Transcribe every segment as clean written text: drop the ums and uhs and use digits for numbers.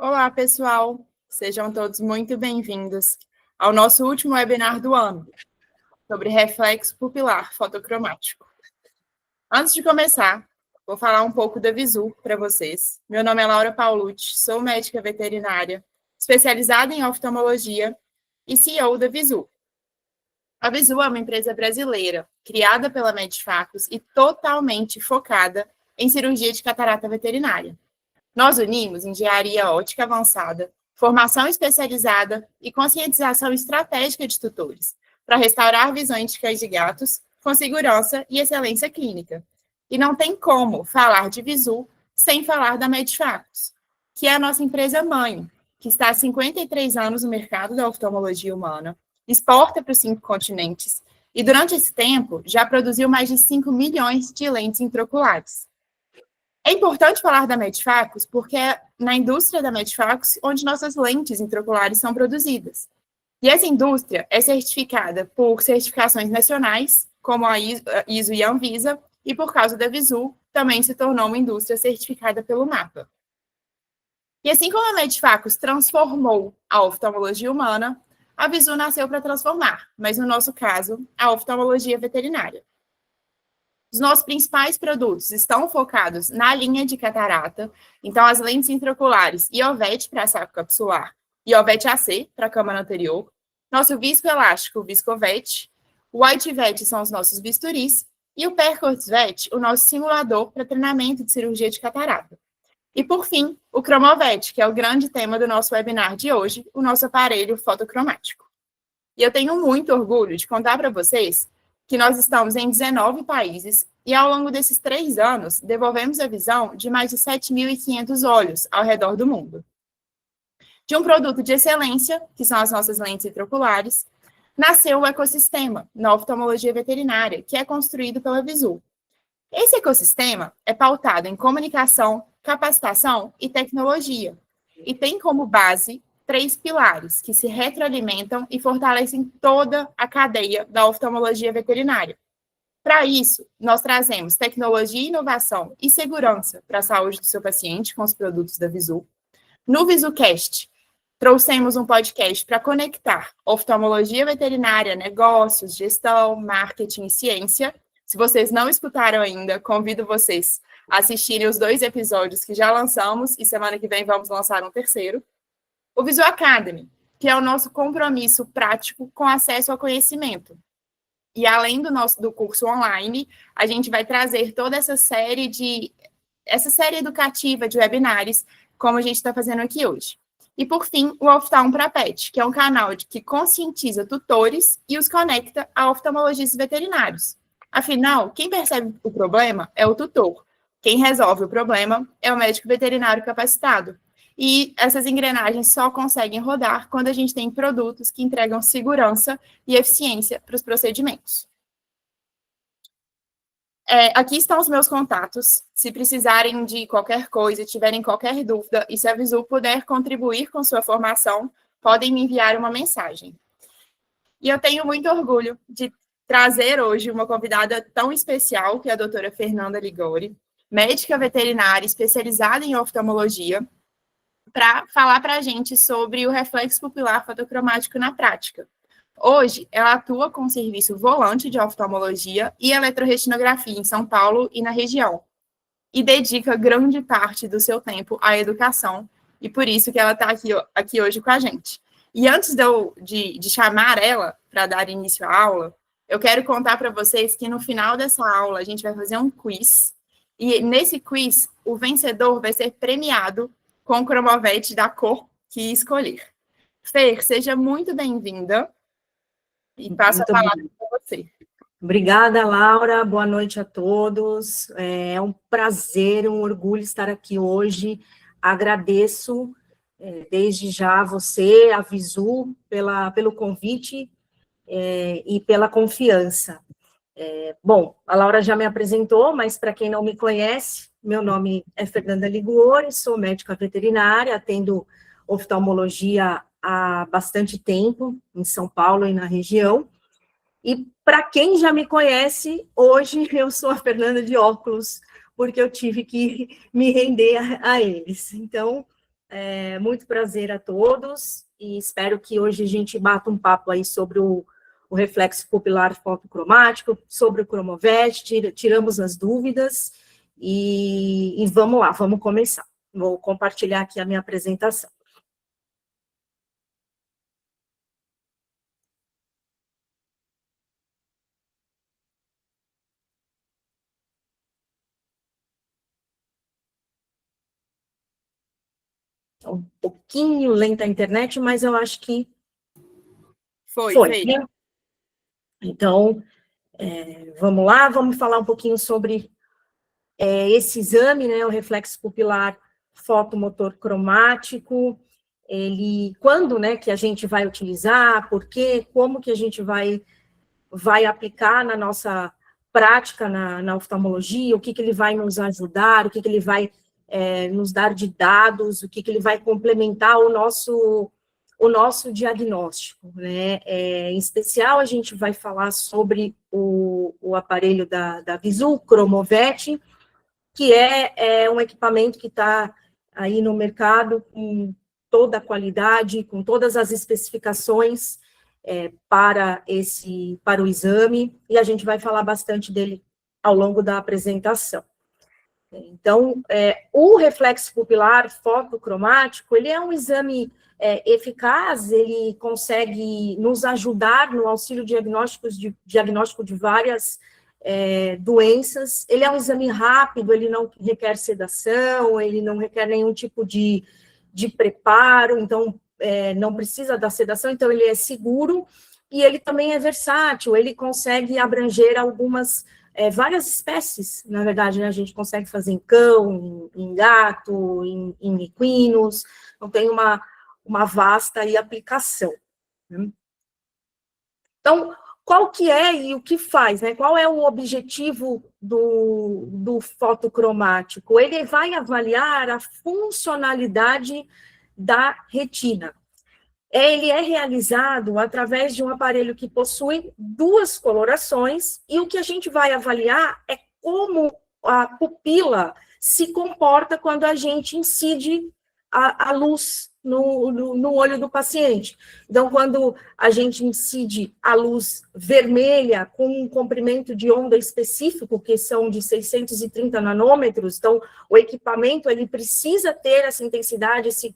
Olá, pessoal! Sejam todos muito bem-vindos ao nosso último webinar do ano, sobre reflexo pupilar fotocromático. Antes de começar, vou falar um pouco da Visu para vocês. Meu nome é Laura Paulucci, sou médica veterinária, especializada em oftalmologia e CEO da Visu. A Visu é uma empresa brasileira, criada pela Medifacus e totalmente focada em cirurgia de catarata veterinária. Nós unimos engenharia óptica avançada, formação especializada e conscientização estratégica de tutores, para restaurar visões de cães e gatos com segurança e excelência clínica. E não tem como falar de Visu sem falar da Medifacus, que é a nossa empresa mãe, que está há 53 anos no mercado da oftalmologia humana, exporta para os 5 continentes e, durante esse tempo, já produziu mais de 5 milhões de lentes intraoculares. É importante falar da Medifacus porque é na indústria da Medifacus onde nossas lentes intraoculares são produzidas. E essa indústria é certificada por certificações nacionais, como a ISO e a Anvisa, e por causa da Visu, também se tornou uma indústria certificada pelo MAPA. E assim como a Medifacus transformou a oftalmologia humana, a Visu nasceu para transformar, mas no nosso caso, a oftalmologia veterinária. Os nossos principais produtos estão focados na linha de catarata, então as lentes intraoculares Iovet para saco capsular e Iovet AC para a câmara anterior, nosso viscoelástico, o Viscovet, o Whitevet são os nossos bisturis e o Percortvet, o nosso simulador para treinamento de cirurgia de catarata. E, por fim, o Cromovet, que é o grande tema do nosso webinar de hoje, o nosso aparelho fotocromático. E eu tenho muito orgulho de contar para vocês que nós estamos em 19 países e, ao longo desses 3 anos, devolvemos a visão de mais de 7.500 olhos ao redor do mundo. De um produto de excelência, que são as nossas lentes intraoculares, nasceu o ecossistema na oftalmologia veterinária, que é construído pela Visu. Esse ecossistema é pautado em comunicação, capacitação e tecnologia, e tem como base 3 pilares que se retroalimentam e fortalecem toda a cadeia da oftalmologia veterinária. Para isso, nós trazemos tecnologia, inovação e segurança para a saúde do seu paciente com os produtos da Visu. No VisuCast, trouxemos um podcast para conectar oftalmologia veterinária, negócios, gestão, marketing e ciência. Se vocês não escutaram ainda, convido vocês a assistirem os 2 episódios que já lançamos e semana que vem vamos lançar um terceiro. O Visu Academy, que é o nosso compromisso prático com acesso ao conhecimento. E além do curso online, a gente vai trazer toda essa série educativa de webinários, como a gente está fazendo aqui hoje. E, por fim, o Oftalm para Pet, que é um canal que conscientiza tutores e os conecta a oftalmologistas veterinários. Afinal, quem percebe o problema é o tutor. Quem resolve o problema é o médico veterinário capacitado. E essas engrenagens só conseguem rodar quando a gente tem produtos que entregam segurança e eficiência para os procedimentos. Aqui estão os meus contatos. Se precisarem de qualquer coisa, tiverem qualquer dúvida, e se a Visu puder contribuir com sua formação, podem me enviar uma mensagem. E eu tenho muito orgulho de trazer hoje uma convidada tão especial, que é a doutora Fernanda Ligori, médica veterinária especializada em oftalmologia, para falar para a gente sobre o reflexo pupilar fotocromático na prática. Hoje, ela atua com o serviço volante de oftalmologia e eletroretinografia em São Paulo e na região, e dedica grande parte do seu tempo à educação, e por isso que ela está aqui hoje com a gente. E antes de chamar ela para dar início à aula, eu quero contar para vocês que no final dessa aula a gente vai fazer um quiz, e nesse quiz o vencedor vai ser premiado com o Cromovet da cor que escolher. Fer, seja muito bem-vinda e passo a palavra para você. Obrigada, Laura. Boa noite a todos. É um prazer, um orgulho estar aqui hoje. Agradeço desde já você, a Visu, pelo convite e pela confiança. Bom, a Laura já me apresentou, mas para quem não me conhece, meu nome é Fernanda Ligori, sou médica veterinária, atendo oftalmologia há bastante tempo, em São Paulo e na região. E para quem já me conhece, hoje eu sou a Fernanda de óculos, porque eu tive que me render a eles. Então, muito prazer a todos, e espero que hoje a gente bata um papo aí sobre o reflexo pupilar fotocromático, sobre o Cromovert, tiramos as dúvidas, e vamos lá, vamos começar. Vou compartilhar aqui a minha apresentação. Um pouquinho lenta a internet, mas eu acho que foi. Né? Então, vamos lá, vamos falar um pouquinho sobre esse exame, né, o reflexo pupilar fotomotor cromático, quando, né, que a gente vai utilizar, por quê, como que a gente vai aplicar na nossa prática na oftalmologia, o que ele vai nos ajudar, o que ele vai nos dar de dados, o que ele vai complementar o nosso diagnóstico, né? Em especial, a gente vai falar sobre o aparelho da Visu, Cromovert, que é um equipamento que está aí no mercado com toda a qualidade, com todas as especificações para o exame, e a gente vai falar bastante dele ao longo da apresentação. Então, o reflexo pupilar fotocromático, ele é um exame eficaz, ele consegue nos ajudar no auxílio diagnóstico de várias doenças. Ele é um exame rápido, ele não requer sedação, ele não requer nenhum tipo de preparo, então não precisa da sedação, então ele é seguro, e ele também é versátil, ele consegue abranger várias espécies, na verdade, né, a gente consegue fazer em cão, em gato, em equinos, então tem uma vasta aí aplicação. Né? Então, qual que é e o que faz, né? Qual é o objetivo do fotocromático? Ele vai avaliar a funcionalidade da retina. Ele é realizado através de um aparelho que possui duas colorações, e o que a gente vai avaliar é como a pupila se comporta quando a gente incide a luz no olho do paciente. Então, quando a gente incide a luz vermelha com um comprimento de onda específico, que são de 630 nanômetros, então, o equipamento, ele precisa ter essa intensidade, esse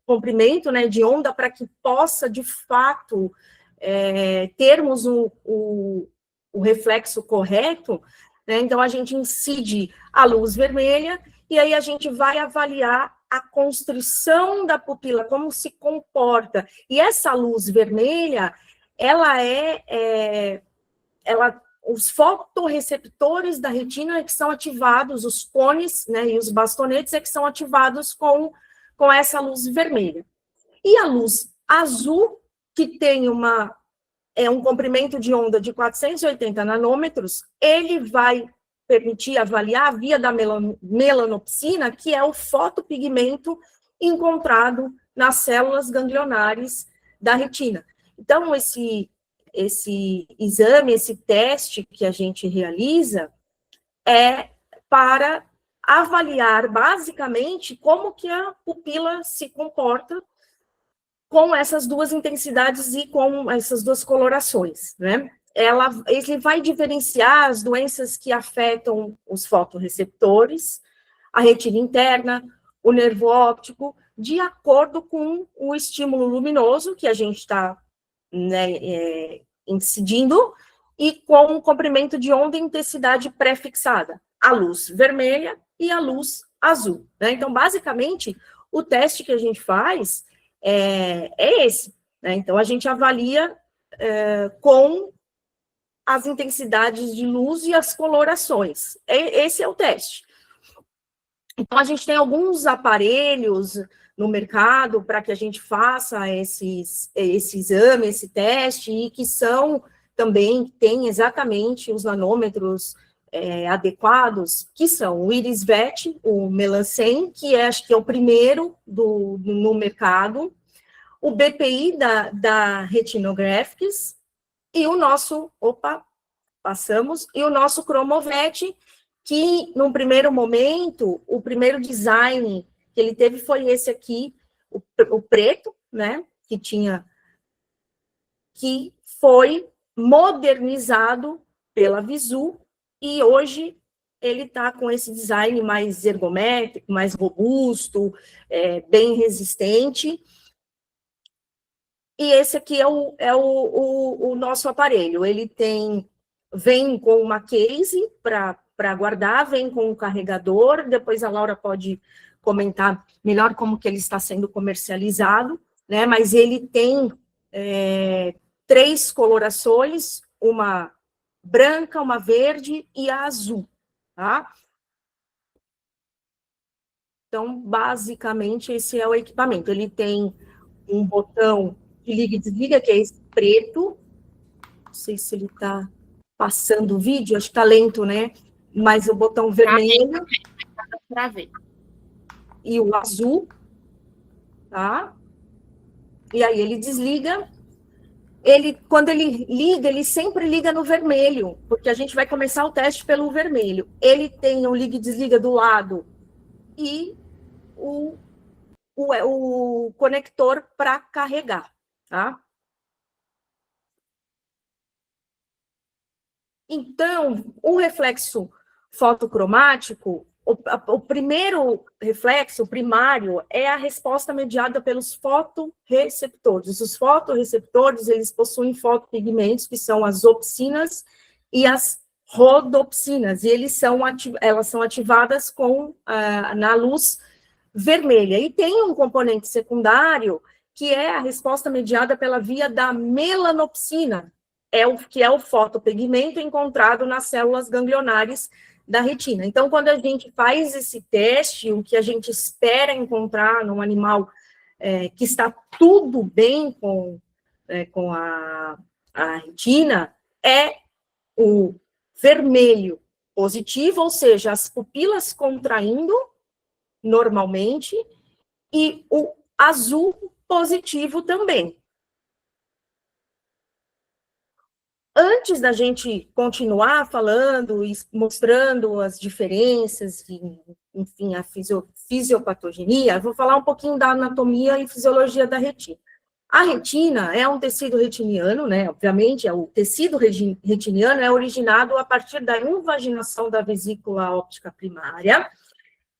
comprimento, né, de onda, para que possa, de fato, termos o reflexo correto, né? Então, a gente incide a luz vermelha, e aí a gente vai avaliar a constrição da pupila, como se comporta. E essa luz vermelha, os fotorreceptores da retina que são ativados, os cones, né, e os bastonetes que são ativados com essa luz vermelha. E a luz azul, que tem um comprimento de onda de 480 nanômetros, ele vai permitir avaliar a via da melanopsina, que é o fotopigmento encontrado nas células ganglionares da retina. Então, esse exame, esse teste que a gente realiza é para avaliar, basicamente, como que a pupila se comporta com essas duas intensidades e com essas duas colorações, né? Ele vai diferenciar as doenças que afetam os fotorreceptores, a retina interna, o nervo óptico, de acordo com o estímulo luminoso que a gente está, né, incidindo, e com o comprimento de onda e intensidade pré-fixada, a luz vermelha e a luz azul. Né? Então, basicamente, o teste que a gente faz é esse. Né? Então, a gente avalia com as intensidades de luz e as colorações. Esse é o teste. Então, a gente tem alguns aparelhos no mercado para que a gente faça esse exame, esse teste, e que são também, tem exatamente os nanômetros adequados, que são o Irisvet, o Melansen, que acho que é o primeiro no mercado, o BPI da Retinographics, e o nosso, e o nosso Cromovert, que, num primeiro momento, o primeiro design que ele teve foi esse aqui, o preto, né, que foi modernizado pela Visu, e hoje ele está com esse design mais ergométrico, mais robusto, bem resistente. E esse aqui é o nosso aparelho. Ele vem com uma case para guardar, vem com um carregador, depois a Laura pode comentar melhor como que ele está sendo comercializado, né? Mas ele tem 3 colorações, uma branca, uma verde e a azul, tá? Então, basicamente, esse é o equipamento. Ele tem um botão de liga e desliga, que é esse preto. Não sei se ele está passando o vídeo, acho que está lento, né? Mas o botão vermelho. Para ver. E o azul, tá? E aí ele desliga. Quando ele liga, ele sempre liga no vermelho, porque a gente vai começar o teste pelo vermelho. Ele tem o liga e desliga do lado e o conector para carregar, tá? Então, o reflexo fotocromático, o primeiro reflexo, o primário, é a resposta mediada pelos fotorreceptores. Os fotorreceptores, eles possuem fotopigmentos, que são as opsinas e as rodopsinas, e elas são ativadas na luz vermelha. E tem um componente secundário, que é a resposta mediada pela via da melanopsina, que é o fotopigmento encontrado nas células ganglionares da retina. Então, quando a gente faz esse teste, o que a gente espera encontrar num animal que está tudo bem com a retina, é o vermelho positivo, ou seja, as pupilas contraindo normalmente, e o azul positivo também. Antes da gente continuar falando e mostrando as diferenças, enfim, a fisiopatogenia, eu vou falar um pouquinho da anatomia e fisiologia da retina. A retina é um tecido retiniano, né? Obviamente, o tecido retiniano é originado a partir da invaginação da vesícula óptica primária,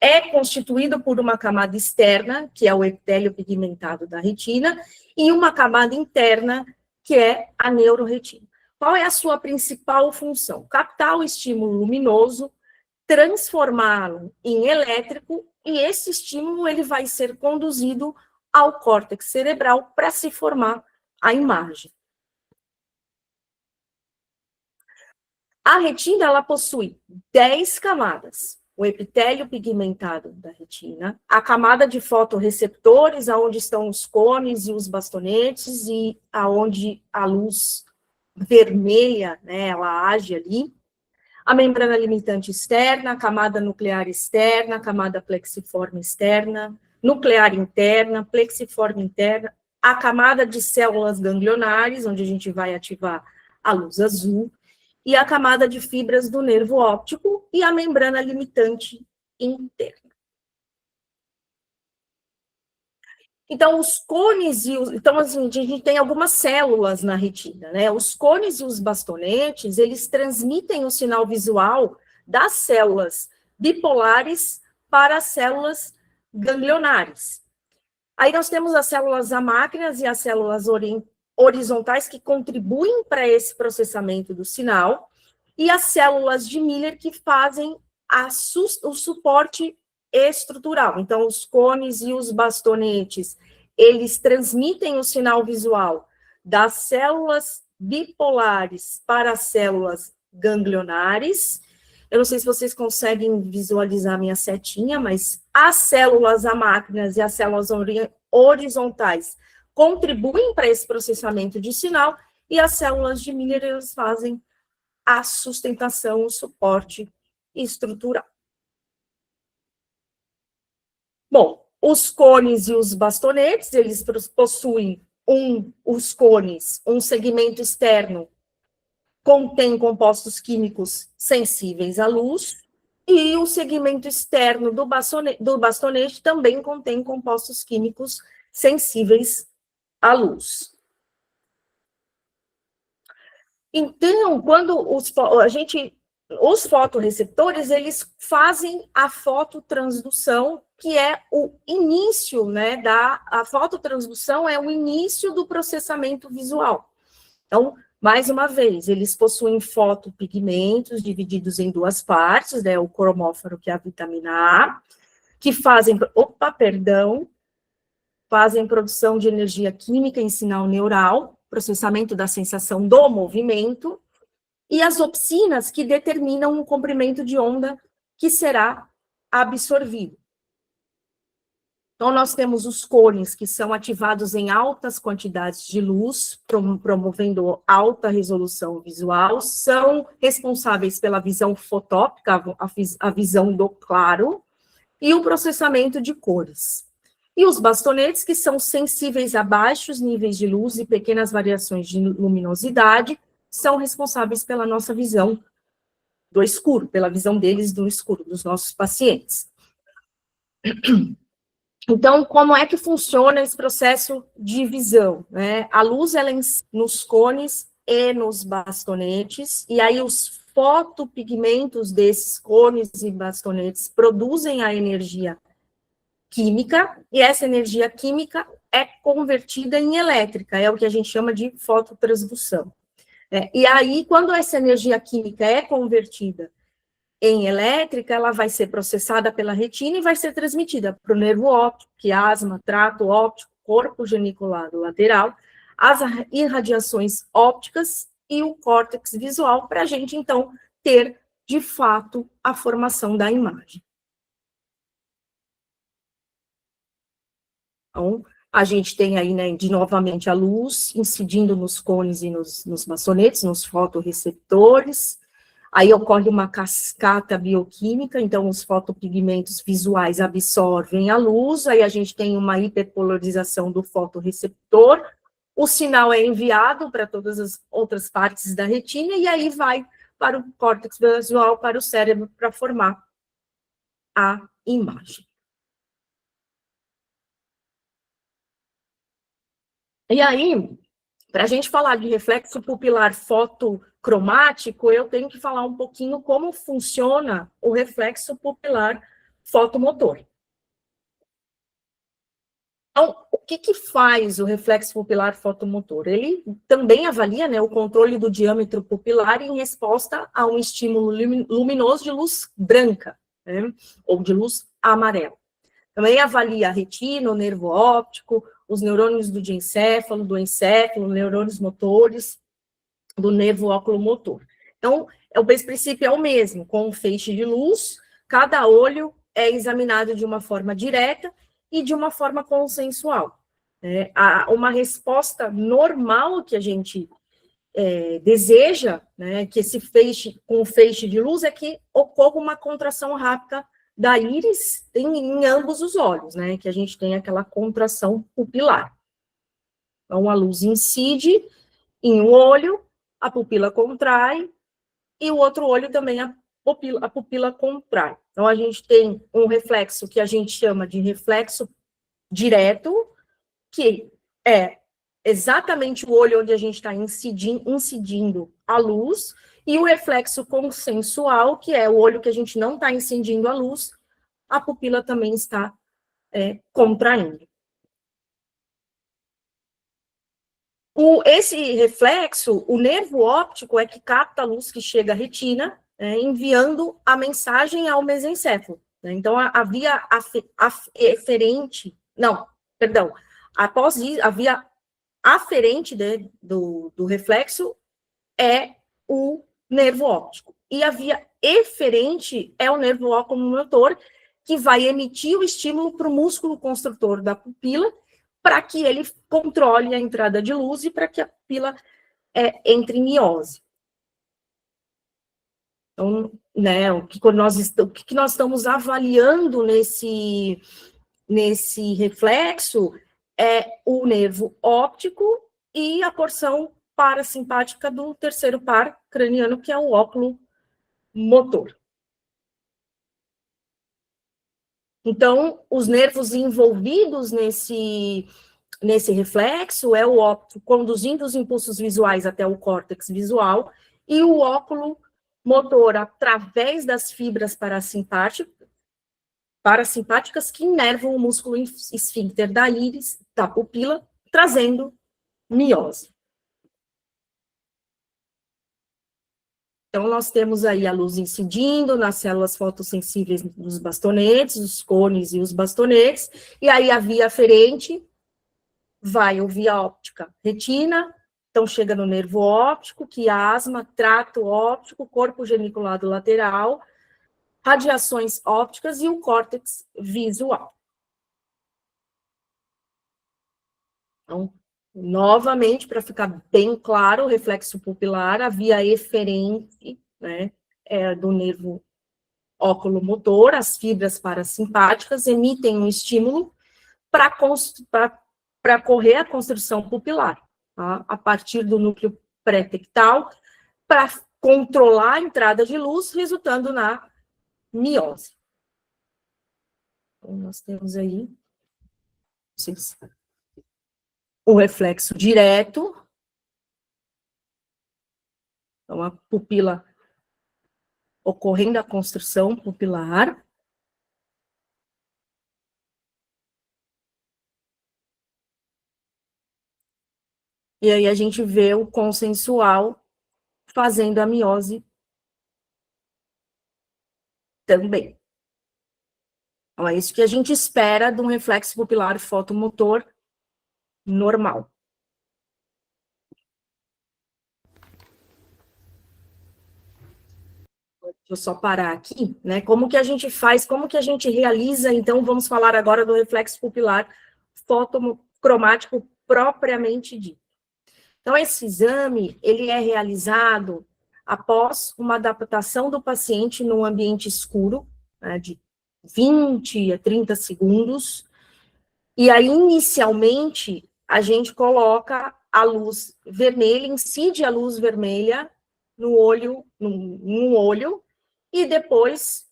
é constituído por uma camada externa, que é o epitélio pigmentado da retina, e uma camada interna, que é a neuroretina. Qual é a sua principal função? Captar o estímulo luminoso, transformá-lo em elétrico, e esse estímulo ele vai ser conduzido ao córtex cerebral para se formar a imagem. A retina, ela possui 10 camadas. O epitélio pigmentado da retina, a camada de fotorreceptores, aonde estão os cones e os bastonetes, e aonde a luz vermelha, né, ela age ali, a membrana limitante externa, a camada nuclear externa, a camada plexiforme externa, nuclear interna, plexiforme interna, a camada de células ganglionares, onde a gente vai ativar a luz azul, e a camada de fibras do nervo óptico e a membrana limitante interna. Então, os cones então, assim, a gente tem algumas células na retina, né? Os cones e os bastonetes, eles transmitem o sinal visual das células bipolares para as células ganglionares. Aí nós temos as células amácrinas e as células horizontais que contribuem para esse processamento do sinal, e as células de Miller que fazem o suporte estrutural. Então, os cones e os bastonetes, eles transmitem o sinal visual das células bipolares para as células ganglionares. Eu não sei se vocês conseguem visualizar a minha setinha, mas as células amácrinas e as células horizontais contribuem para esse processamento de sinal, e as células de Miller, elas fazem a sustentação, o suporte estrutural. Bom, os cones e os bastonetes, eles possuem os cones, um segmento externo, contém compostos químicos sensíveis à luz, E o segmento externo do bastonete também contém compostos químicos sensíveis à luz. Então, quando os fotorreceptores, eles fazem a fototransdução, que é o início, né, a fototransdução é o início do processamento visual. Então, mais uma vez, eles possuem fotopigmentos divididos em duas partes, né, o cromóforo, que é a vitamina A, que fazem produção de energia química em sinal neural, processamento da sensação do movimento, e as opsinas, que determinam o comprimento de onda que será absorvido. Então, nós temos os cones, que são ativados em altas quantidades de luz, promovendo alta resolução visual, são responsáveis pela visão fotópica, a visão do claro, e o processamento de cores. E os bastonetes, que são sensíveis a baixos níveis de luz e pequenas variações de luminosidade, são responsáveis pela nossa visão do escuro, pela visão deles do escuro, dos nossos pacientes. Então, como é que funciona esse processo de visão, né? A luz, ela é nos cones e nos bastonetes, e aí os fotopigmentos desses cones e bastonetes produzem a energia química, e essa energia química é convertida em elétrica, é o que a gente chama de fototransdução. E aí, quando essa energia química é convertida em elétrica, ela vai ser processada pela retina e vai ser transmitida para o nervo óptico, quiasma, trato óptico, corpo geniculado lateral, as irradiações ópticas e o córtex visual, para a gente, então, ter, de fato, a formação da imagem. Então, a gente tem aí, né, novamente, a luz incidindo nos cones e nos bastonetes, nos fotorreceptores. Aí ocorre uma cascata bioquímica, então os fotopigmentos visuais absorvem a luz, aí a gente tem uma hiperpolarização do fotorreceptor, o sinal é enviado para todas as outras partes da retina, e aí vai para o córtex visual, para o cérebro, para formar a imagem. E aí, para a gente falar de reflexo pupilar fotocromático, eu tenho que falar um pouquinho como funciona o reflexo pupilar fotomotor. Então, o que faz o reflexo pupilar fotomotor? Ele também avalia, né, o controle do diâmetro pupilar em resposta a um estímulo luminoso de luz branca, né, ou de luz amarela. Também avalia a retina, o nervo óptico, os neurônios do diencéfalo, do encéfalo, neurônios motores, do nervo oculomotor. Então, o princípio é o mesmo, com um feixe de luz, cada olho é examinado de uma forma direta e de uma forma consensual. Uma resposta normal que a gente deseja, né, que esse feixe, com o feixe de luz, é que ocorra uma contração rápida da íris em ambos os olhos, né, que a gente tem aquela contração pupilar. Então, a luz incide em um olho, a pupila contrai, e o outro olho também a pupila contrai. Então, a gente tem um reflexo que a gente chama de reflexo direto, que é exatamente o olho onde a gente está incidindo a luz, e o reflexo consensual, que é o olho que a gente não está incidindo a luz, a pupila também está contraindo. Esse reflexo, o nervo óptico é que capta a luz que chega à retina, enviando a mensagem ao mesencéfalo. Né? Então, a via aferente, não, perdão, após isso, a via aferente do reflexo é o nervo óptico. E a via eferente é o nervo oculomotor, que vai emitir o estímulo para o músculo construtor da pupila, para que ele controle a entrada de luz e para que a pupila entre em miose. Então, né, o que nós estamos avaliando nesse reflexo é o nervo óptico e a porção parasimpática do terceiro par craniano, que é o óculo motor. Então, os nervos envolvidos nesse reflexo é o óptico conduzindo os impulsos visuais até o córtex visual e o óculo motor através das fibras parasimpáticas que inervam o músculo esfíncter da íris, da pupila, trazendo miose. Então, nós temos aí a luz incidindo nas células fotossensíveis dos bastonetes, os cones e os bastonetes, e aí a via aferente vai, ou via óptica, retina, então chega no nervo óptico, quiasma, trato óptico, corpo geniculado lateral, radiações ópticas e o córtex visual. Então, novamente, para ficar bem claro, o reflexo pupilar, a via eferente, né, do nervo óculomotor, as fibras parasimpáticas emitem um estímulo para correr a construção pupilar, tá? A partir do núcleo pré-tectal, para controlar a entrada de luz, resultando na miose. Então, nós temos aí o reflexo direto, então a pupila ocorrendo a construção pupilar. E aí a gente vê o consensual fazendo a miose também. Então, é isso que a gente espera de um reflexo pupilar fotomotor normal. Deixa eu só parar aqui, né? Como que a gente faz, como que a gente realiza, então, vamos falar agora do reflexo pupilar fotocromático propriamente dito. Então, esse exame, ele é realizado após uma adaptação do paciente num ambiente escuro, né, de 20 a 30 segundos, e aí, inicialmente, a gente coloca a luz vermelha, incide a luz vermelha no olho, num olho, e depois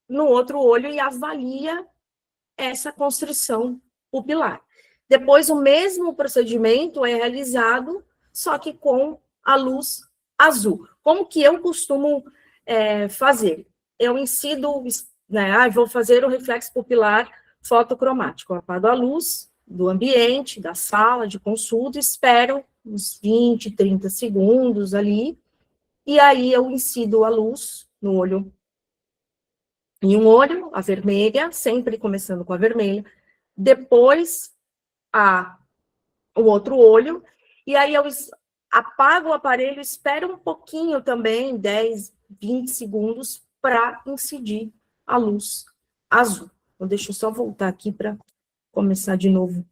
no outro olho, e avalia essa construção pupilar. Depois, o mesmo procedimento é realizado, só que com a luz azul. Como que eu costumo fazer? Eu incido, né, vou fazer o reflexo pupilar fotocromático. Eu apago a luz do ambiente, da sala de consulta, espero uns 20, 30 segundos ali, e aí eu incido a luz no olho, em um olho, a vermelha, sempre começando com a vermelha, depois o outro olho, e aí eu apago o aparelho, espero um pouquinho também, 10, 20 segundos, para incidir a luz azul. Então, deixa eu só voltar aqui para começar de novo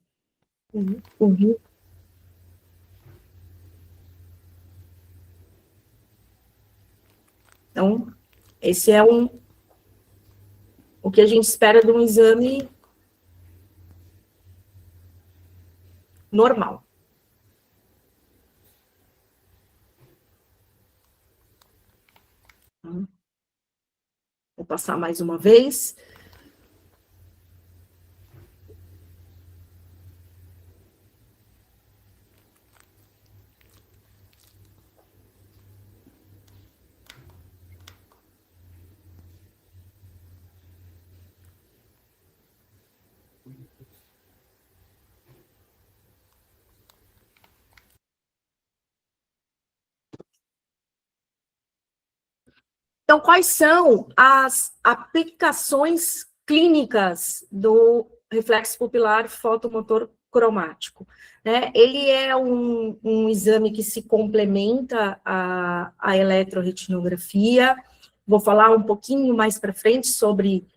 o vídeo. Então, esse é o que a gente espera de um exame normal. Vou passar mais uma vez. Então, quais são as aplicações clínicas do reflexo pupilar fotomotor cromático? Ele é um exame que se complementa à eletroretinografia. Vou falar um pouquinho mais para frente sobre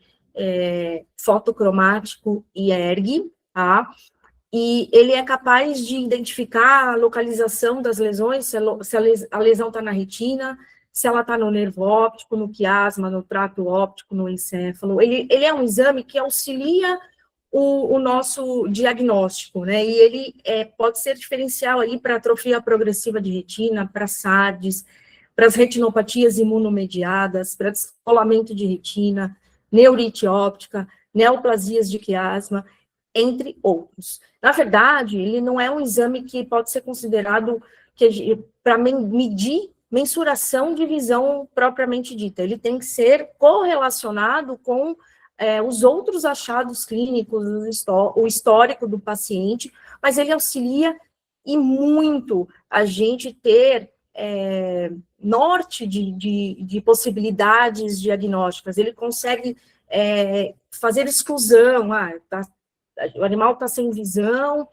fotocromático e ERG, tá? E ele é capaz de identificar a localização das lesões, se a lesão está na retina, se ela está no nervo óptico, no quiasma, no trato óptico, no encéfalo. Ele é um exame que auxilia o nosso diagnóstico, né? E ele pode ser diferencial aí para atrofia progressiva de retina, para SARDs, para as retinopatias imunomediadas, para descolamento de retina, neurite óptica, neoplasias de quiasma, entre outros. Na verdade, ele não é um exame que pode ser considerado para medir mensuração de visão propriamente dita. Ele tem que ser correlacionado com os outros achados clínicos, o histórico do paciente, mas ele auxilia e muito a gente ter norte de possibilidades diagnósticas. Ele consegue fazer exclusão, o animal está sem visão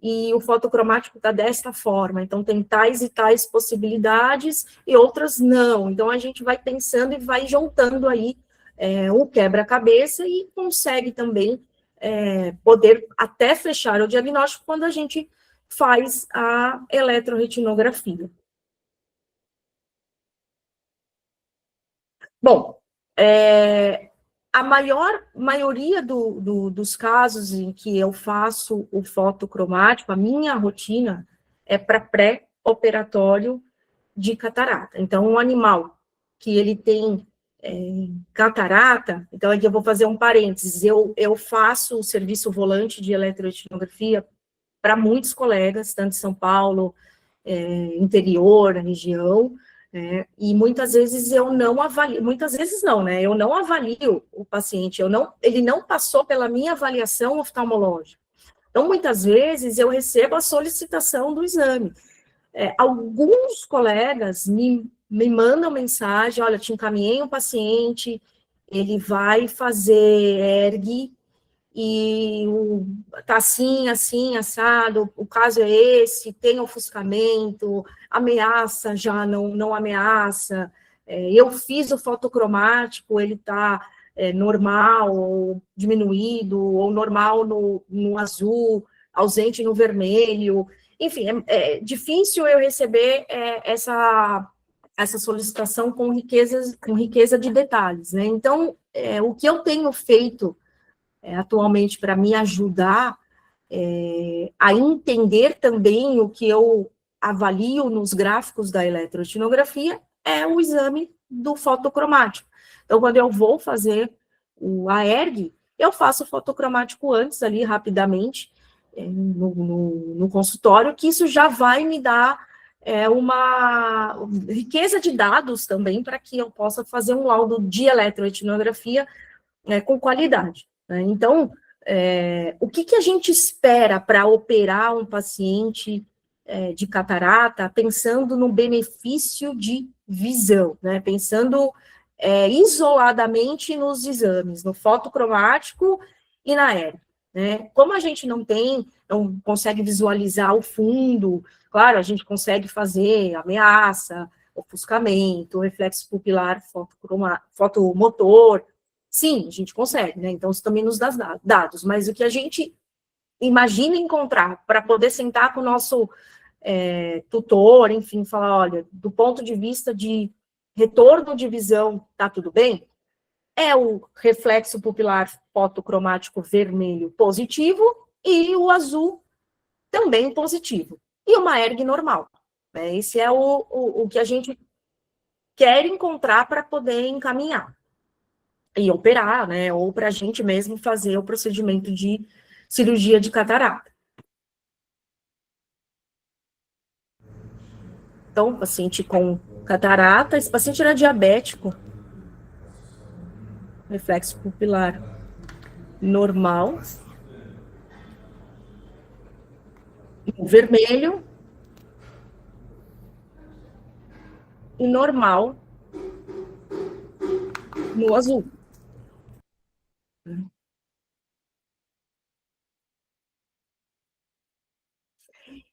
e o fotocromático está desta forma, então tem tais e tais possibilidades e outras não. Então a gente vai pensando e vai juntando aí o quebra-cabeça e consegue também poder até fechar o diagnóstico quando a gente faz a eletroretinografia. Bom, a maioria dos casos em que eu faço o fotocromático, a minha rotina é para pré-operatório de catarata. Então, um animal que ele tem catarata, então aqui eu vou fazer um parênteses, eu faço o serviço volante de eletroretinografia para muitos colegas, tanto em São Paulo, interior, na região, e muitas vezes eu não avalio, muitas vezes não, né? Eu não avalio o paciente, ele não passou pela minha avaliação oftalmológica. Então, muitas vezes eu recebo a solicitação do exame. Alguns colegas me mandam mensagem: olha, te encaminhei um paciente, ele vai fazer ERG, e tá assim, assim, assado, o caso é esse, tem ofuscamento, ameaça, já não ameaça, eu fiz o fotocromático, ele tá normal, ou diminuído, ou normal no azul, ausente no vermelho, enfim, é difícil eu receber essa solicitação com riqueza de detalhes, né? Então, o que eu tenho feito atualmente para me ajudar a entender também o que eu avalio nos gráficos da eletroretinografia é o exame do fotocromático. Então, quando eu vou fazer o AERG, eu faço o fotocromático antes, ali, rapidamente, no consultório, que isso já vai me dar uma riqueza de dados também, para que eu possa fazer um laudo de eletroretinografia com qualidade. Então, o que a gente espera para operar um paciente de catarata, pensando no benefício de visão, né? Pensando isoladamente nos exames, no fotocromático e na ERG, né? Como a gente não consegue visualizar o fundo, claro, a gente consegue fazer ameaça, ofuscamento, reflexo pupilar fotomotor. Sim, a gente consegue, né? Então, isso também nos dá dados, mas o que a gente imagina encontrar para poder sentar com o nosso tutor, enfim, falar, olha, do ponto de vista de retorno de visão, tá tudo bem? É o reflexo pupilar fotocromático vermelho positivo e o azul também positivo. E uma ERG normal. Né? Esse é o que a gente quer encontrar para poder encaminhar e operar, né, ou para a gente mesmo fazer o procedimento de cirurgia de catarata. Então, paciente com catarata, esse paciente era diabético, reflexo pupilar normal, no vermelho, e normal no azul.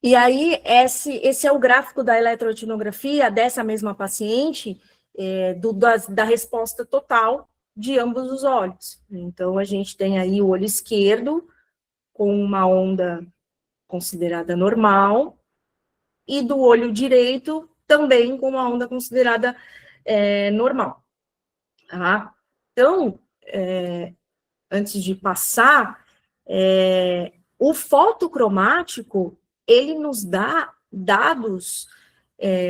E aí, esse é o gráfico da eletroretinografia dessa mesma paciente, da resposta total de ambos os olhos. Então, a gente tem aí o olho esquerdo com uma onda considerada normal, e do olho direito também com uma onda considerada normal. Tá? Então, antes de passar, o fotocromático, ele nos dá dados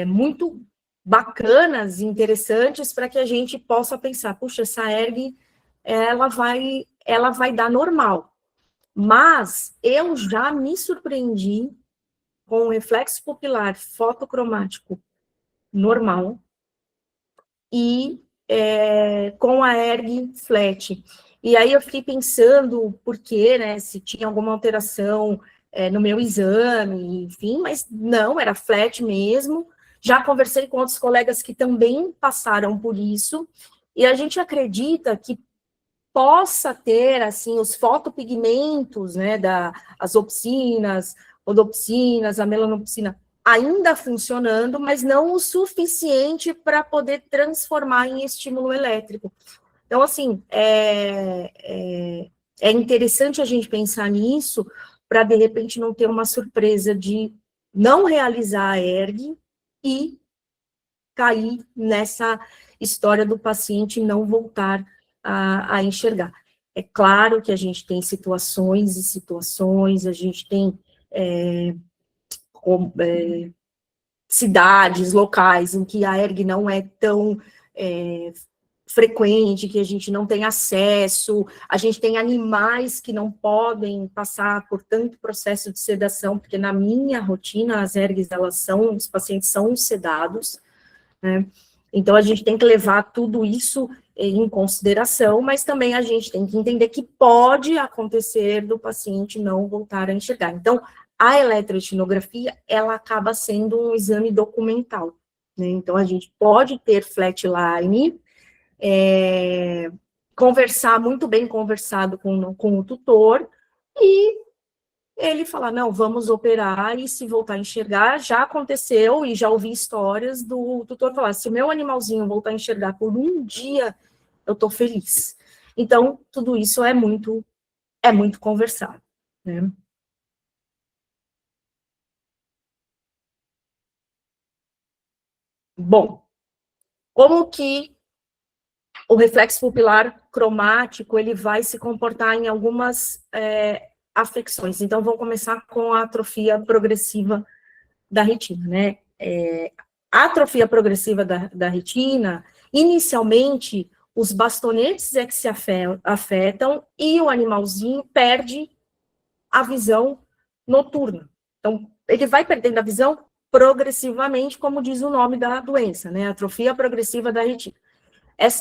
muito bacanas e interessantes para que a gente possa pensar, puxa, essa ERG, ela vai ela vai dar normal. Mas eu já me surpreendi com o reflexo pupilar fotocromático normal e com a ERG flat. E aí eu fiquei pensando por quê, né, se tinha alguma alteração no meu exame, enfim, mas não, era flat mesmo. Já conversei com outros colegas que também passaram por isso, e a gente acredita que possa ter, assim, os fotopigmentos, né, as opsinas, rodopsinas, a melanopsina, ainda funcionando, mas não o suficiente para poder transformar em estímulo elétrico. Então, assim, é interessante a gente pensar nisso para, de repente, não ter uma surpresa de não realizar a ERG e cair nessa história do paciente não voltar a enxergar. É claro que a gente tem situações e situações, a gente tem cidades, locais, em que a ERG não é tão frequente, que a gente não tem acesso, a gente tem animais que não podem passar por tanto processo de sedação, porque na minha rotina, as ERGs, os pacientes são sedados, né? Então, a gente tem que levar tudo isso em consideração, mas também a gente tem que entender que pode acontecer do paciente não voltar a enxergar. Então, a eletroetinografia, ela acaba sendo um exame documental, né? Então, a gente pode ter flatline, conversar muito bem conversado com o tutor, e ele fala, não, vamos operar, e se voltar a enxergar, já aconteceu, e já ouvi histórias do tutor falar, se o meu animalzinho voltar a enxergar por um dia, eu estou feliz. Então, tudo isso é muito conversado, né? Bom, como que o reflexo pupilar cromático, ele vai se comportar em algumas afecções? Então, vamos começar com a atrofia progressiva da retina, né? A atrofia progressiva da retina, inicialmente, os bastonetes é que se afetam e o animalzinho perde a visão noturna. Então, ele vai perdendo a visão progressivamente, como diz o nome da doença, né? Atrofia progressiva da retina.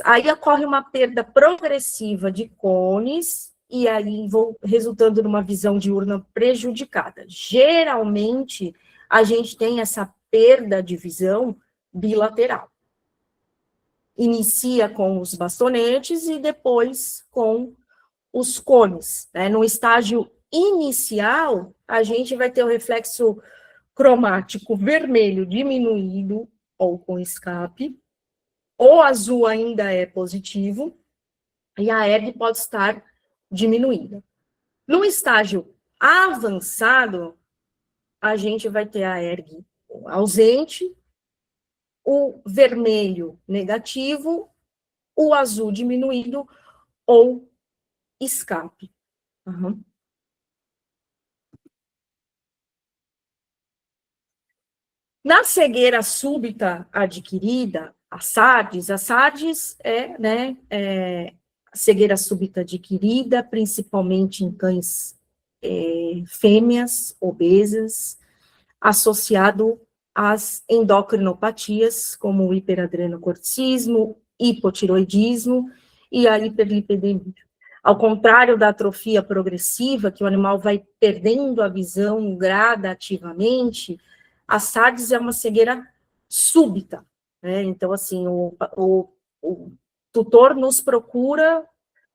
Aí ocorre uma perda progressiva de cones, e aí resultando numa visão diurna prejudicada. Geralmente, a gente tem essa perda de visão bilateral. Inicia com os bastonetes e depois com os cones, né? No estágio inicial, a gente vai ter o reflexo cromático vermelho diminuído, ou com escape, o azul ainda é positivo, e a ERG pode estar diminuída. No estágio avançado, a gente vai ter a ERG ausente, o vermelho negativo, o azul diminuído ou escape. Uhum. Na cegueira súbita adquirida, a SARDS é, né, cegueira súbita adquirida, principalmente em cães fêmeas obesas, associado às endocrinopatias, como o hiperadrenocorticismo, hipotiroidismo e a hiperlipidemia. Ao contrário da atrofia progressiva, que o animal vai perdendo a visão gradativamente, a SARDS é uma cegueira súbita, né? Então, assim, o tutor nos procura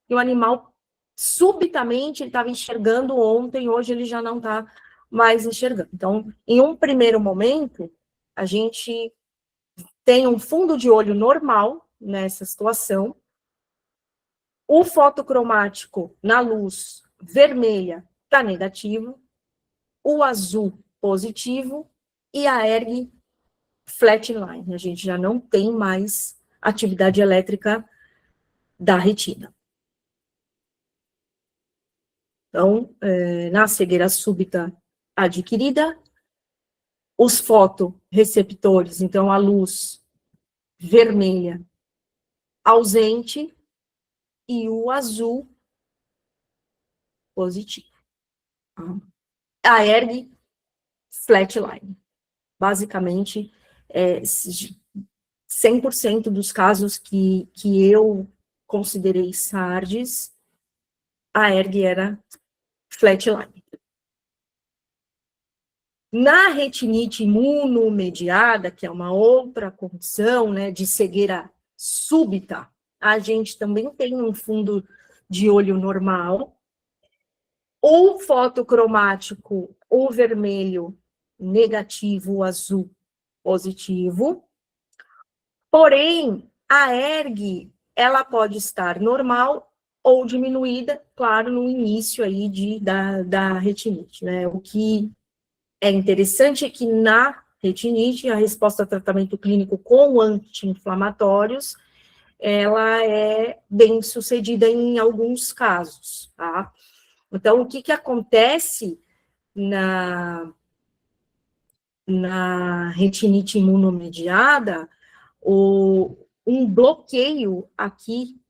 e o animal, subitamente, ele estava enxergando ontem, hoje ele já não está mais enxergando. Então, em um primeiro momento, a gente tem um fundo de olho normal nessa situação, o fotocromático na luz vermelha está negativo, o azul positivo e a ERG flatline. A gente já não tem mais atividade elétrica da retina. Então, na cegueira súbita adquirida, os fotoreceptores, então a luz vermelha ausente e o azul positivo. A ERG flatline. Basicamente, 100% dos casos que eu considerei SARDs, a ERG era flatline. Na retinite imunomediada, que é uma outra condição, né, de cegueira súbita, a gente também tem um fundo de olho normal, ou fotocromático, ou vermelho negativo, o azul positivo. Porém, a ERG, ela pode estar normal ou diminuída, claro, no início aí da retinite, né? O que é interessante é que na retinite, a resposta a tratamento clínico com anti-inflamatórios, ela é bem sucedida em alguns casos, tá? Então, o que acontece na retinite imunomediada? Um bloqueio aqui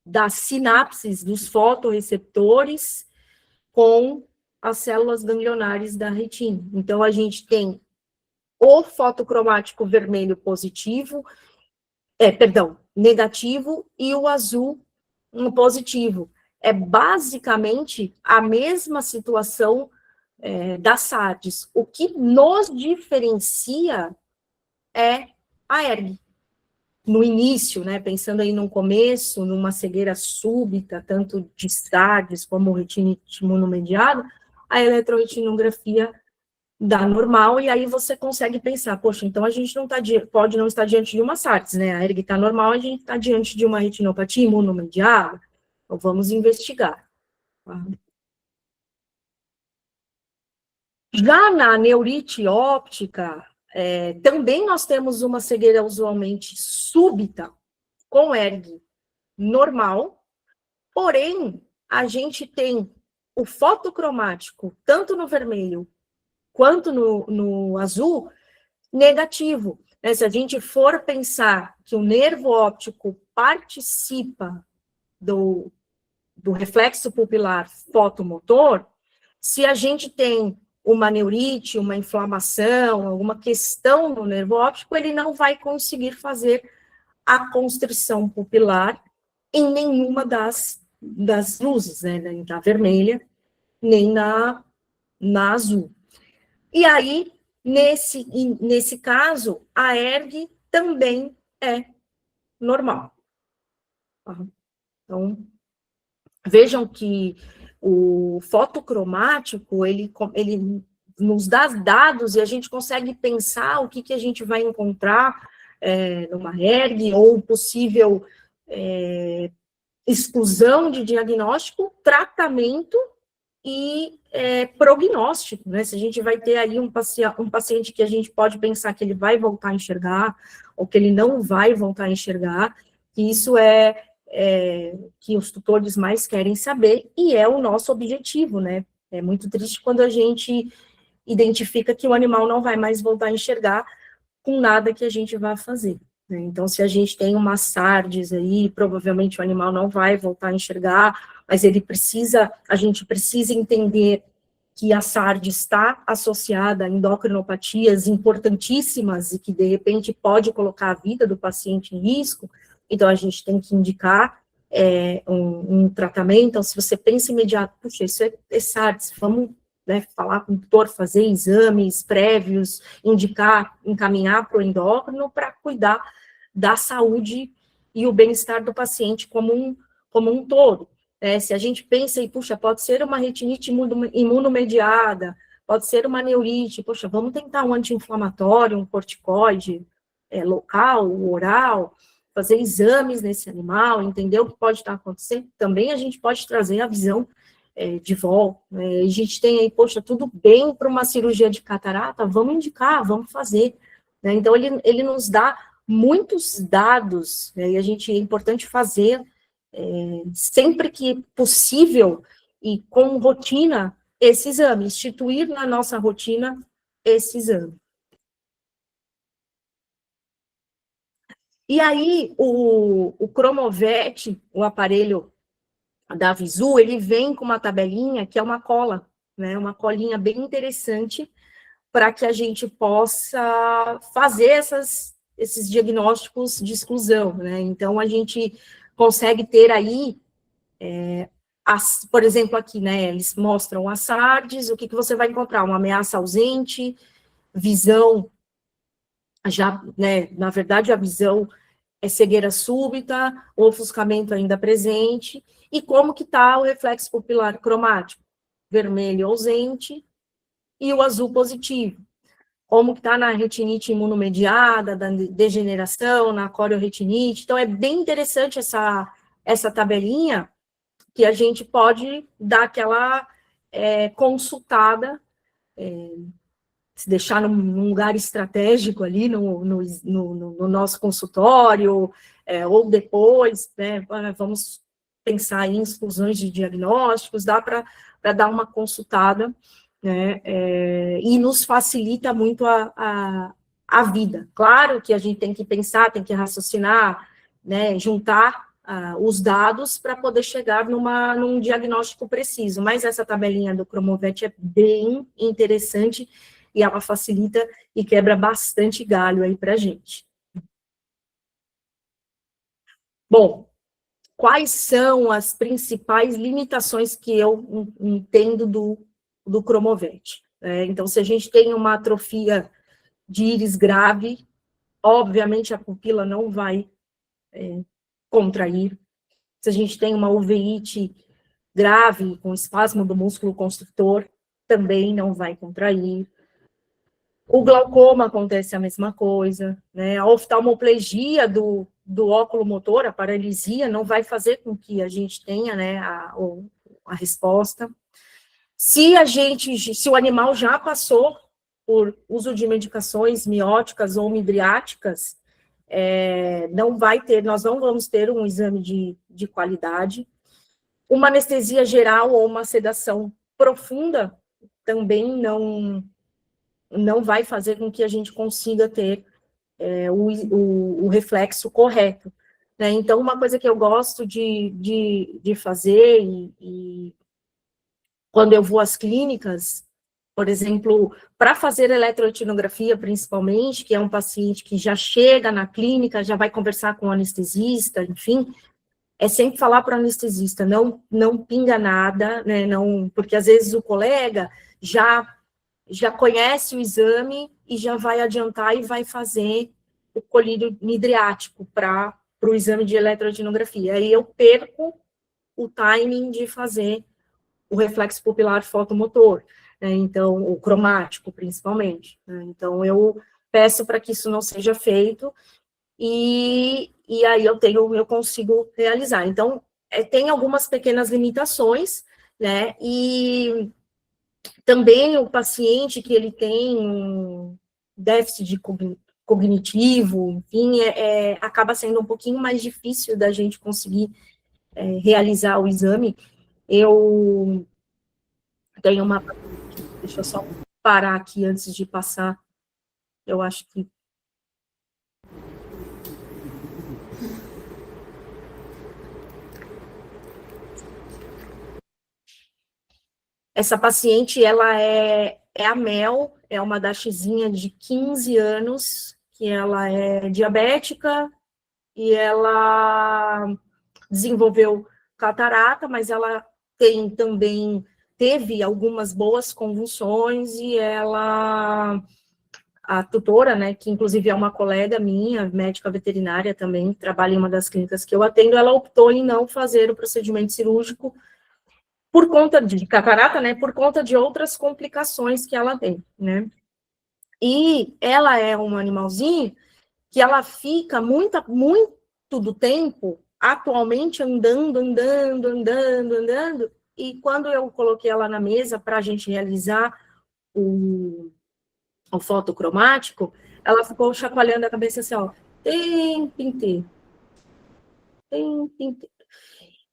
das sinapses dos fotorreceptores com as células ganglionares da retina. Então, a gente tem o fotocromático vermelho positivo, negativo, e o azul positivo. É basicamente a mesma situação das SARDs. O que nos diferencia é a ERG. No início, né, pensando aí no começo, numa cegueira súbita, tanto de SARDs como retinite imunomediada, a eletroretinografia dá normal, e aí você consegue pensar, poxa, então a gente não pode não estar diante de uma SARDs, né, a ERG está normal, a gente está diante de uma retinopatia imunomediada, então vamos investigar. Tá? Já na neurite óptica, também nós temos uma cegueira usualmente súbita, com ERG normal, porém, a gente tem o fotocromático, tanto no vermelho quanto no azul, negativo. Né? Se a gente for pensar que o nervo óptico participa do reflexo pupilar fotomotor, se a gente tem uma neurite, uma inflamação, alguma questão no nervo óptico, ele não vai conseguir fazer a constrição pupilar em nenhuma das luzes, né? Nem na vermelha, nem na azul. E aí, nesse caso, a ERG também é normal. Então, vejam que o fotocromático, ele nos dá dados e a gente consegue pensar o que a gente vai encontrar numa ERG, ou possível exclusão de diagnóstico, tratamento e prognóstico, né? Se a gente vai ter aí um paciente que a gente pode pensar que ele vai voltar a enxergar, ou que ele não vai voltar a enxergar, que isso que os tutores mais querem saber, e é o nosso objetivo, né? É muito triste quando a gente identifica que o animal não vai mais voltar a enxergar com nada que a gente vá fazer. Né? Então, se a gente tem uma SARDs aí, provavelmente o animal não vai voltar a enxergar, mas a gente precisa entender que a SARD está associada a endocrinopatias importantíssimas e que, de repente, pode colocar a vida do paciente em risco, então a gente tem que indicar um tratamento. Então, se você pensa imediato, puxa, isso é SARDs, vamos falar com o tutor, fazer exames prévios, encaminhar para o endócrino para cuidar da saúde e o bem-estar do paciente como um todo. Se a gente pensa puxa, pode ser uma retinite imunomediada, pode ser uma neurite, poxa, vamos tentar um anti-inflamatório, um corticoide local, oral, fazer exames nesse animal, entender o que pode estar acontecendo. Também a gente pode trazer a visão de volta. A gente tem aí, poxa, tudo bem para uma cirurgia de catarata, vamos indicar, vamos fazer. Né? Então, ele nos dá muitos dados, né? E é importante fazer sempre que possível e com rotina esse exame, instituir na nossa rotina esse exame. E aí, o Cromovet, o aparelho da Visu, ele vem com uma tabelinha que é uma cola, né? Uma colinha bem interessante para que a gente possa fazer esses diagnósticos de exclusão, né? Então, a gente consegue ter aí, por exemplo, aqui, né? Eles mostram as SARDs, o que você vai encontrar? Uma ameaça ausente, visão, já, né? Na verdade, a visão é cegueira súbita, o ofuscamento ainda presente, e como que está o reflexo pupilar cromático? Vermelho ausente e o azul positivo. Como que está na retinite imunomediada, da degeneração, na corioretinite. Então, é bem interessante essa tabelinha, que a gente pode dar aquela consultada, se deixar num lugar estratégico ali no nosso consultório, ou depois, né, vamos pensar em exclusões de diagnósticos, dá para dar uma consultada, né, e nos facilita muito a vida. Claro que a gente tem que pensar, tem que raciocinar, né, juntar os dados para poder chegar num diagnóstico preciso, mas essa tabelinha do Cromovet é bem interessante e ela facilita e quebra bastante galho aí para a gente. Bom, quais são as principais limitações que eu entendo do Cromovet? Então, se a gente tem uma atrofia de íris grave, obviamente a pupila não vai contrair. Se a gente tem uma uveíte grave, com espasmo do músculo constrictor, também não vai contrair. O glaucoma acontece a mesma coisa, né? A oftalmoplegia do óculo motor, a paralisia, não vai fazer com que a gente tenha, né, a resposta. Se o animal já passou por uso de medicações mióticas ou midriáticas, nós não vamos ter um exame de qualidade. Uma anestesia geral ou uma sedação profunda também não vai fazer com que a gente consiga ter o reflexo correto, né? Então, uma coisa que eu gosto de fazer, e quando eu vou às clínicas, por exemplo, para fazer eletroretinografia, principalmente, que é um paciente que já chega na clínica, já vai conversar com o anestesista, enfim, é sempre falar para o anestesista, não pinga nada, né? Não, porque às vezes o colega já conhece o exame e já vai adiantar e vai fazer o colírio midriático para o exame de eletroretinografia. Aí eu perco o timing de fazer o reflexo pupilar fotomotor, né? Então, o cromático, principalmente, né? Então, eu peço para que isso não seja feito e aí eu consigo realizar. Então, tem algumas pequenas limitações, né? E também o paciente que ele tem um déficit cognitivo, enfim, acaba sendo um pouquinho mais difícil da gente conseguir realizar o exame. Eu tenho uma... Deixa eu só parar aqui antes de passar. Eu acho que... Essa paciente, ela é a Mel, é uma daxizinha de 15 anos, que ela é diabética, e ela desenvolveu catarata, mas ela teve algumas boas convulsões, e a tutora, né, que inclusive é uma colega minha, médica veterinária também, trabalha em uma das clínicas que eu atendo, ela optou em não fazer o procedimento cirúrgico por conta de catarata, né, por conta de outras complicações que ela tem, né. E ela é um animalzinho que ela fica muito do tempo, atualmente, andando, e quando eu coloquei ela na mesa para a gente realizar o fotocromático, ela ficou chacoalhando a cabeça assim, ó, tempo inteiro.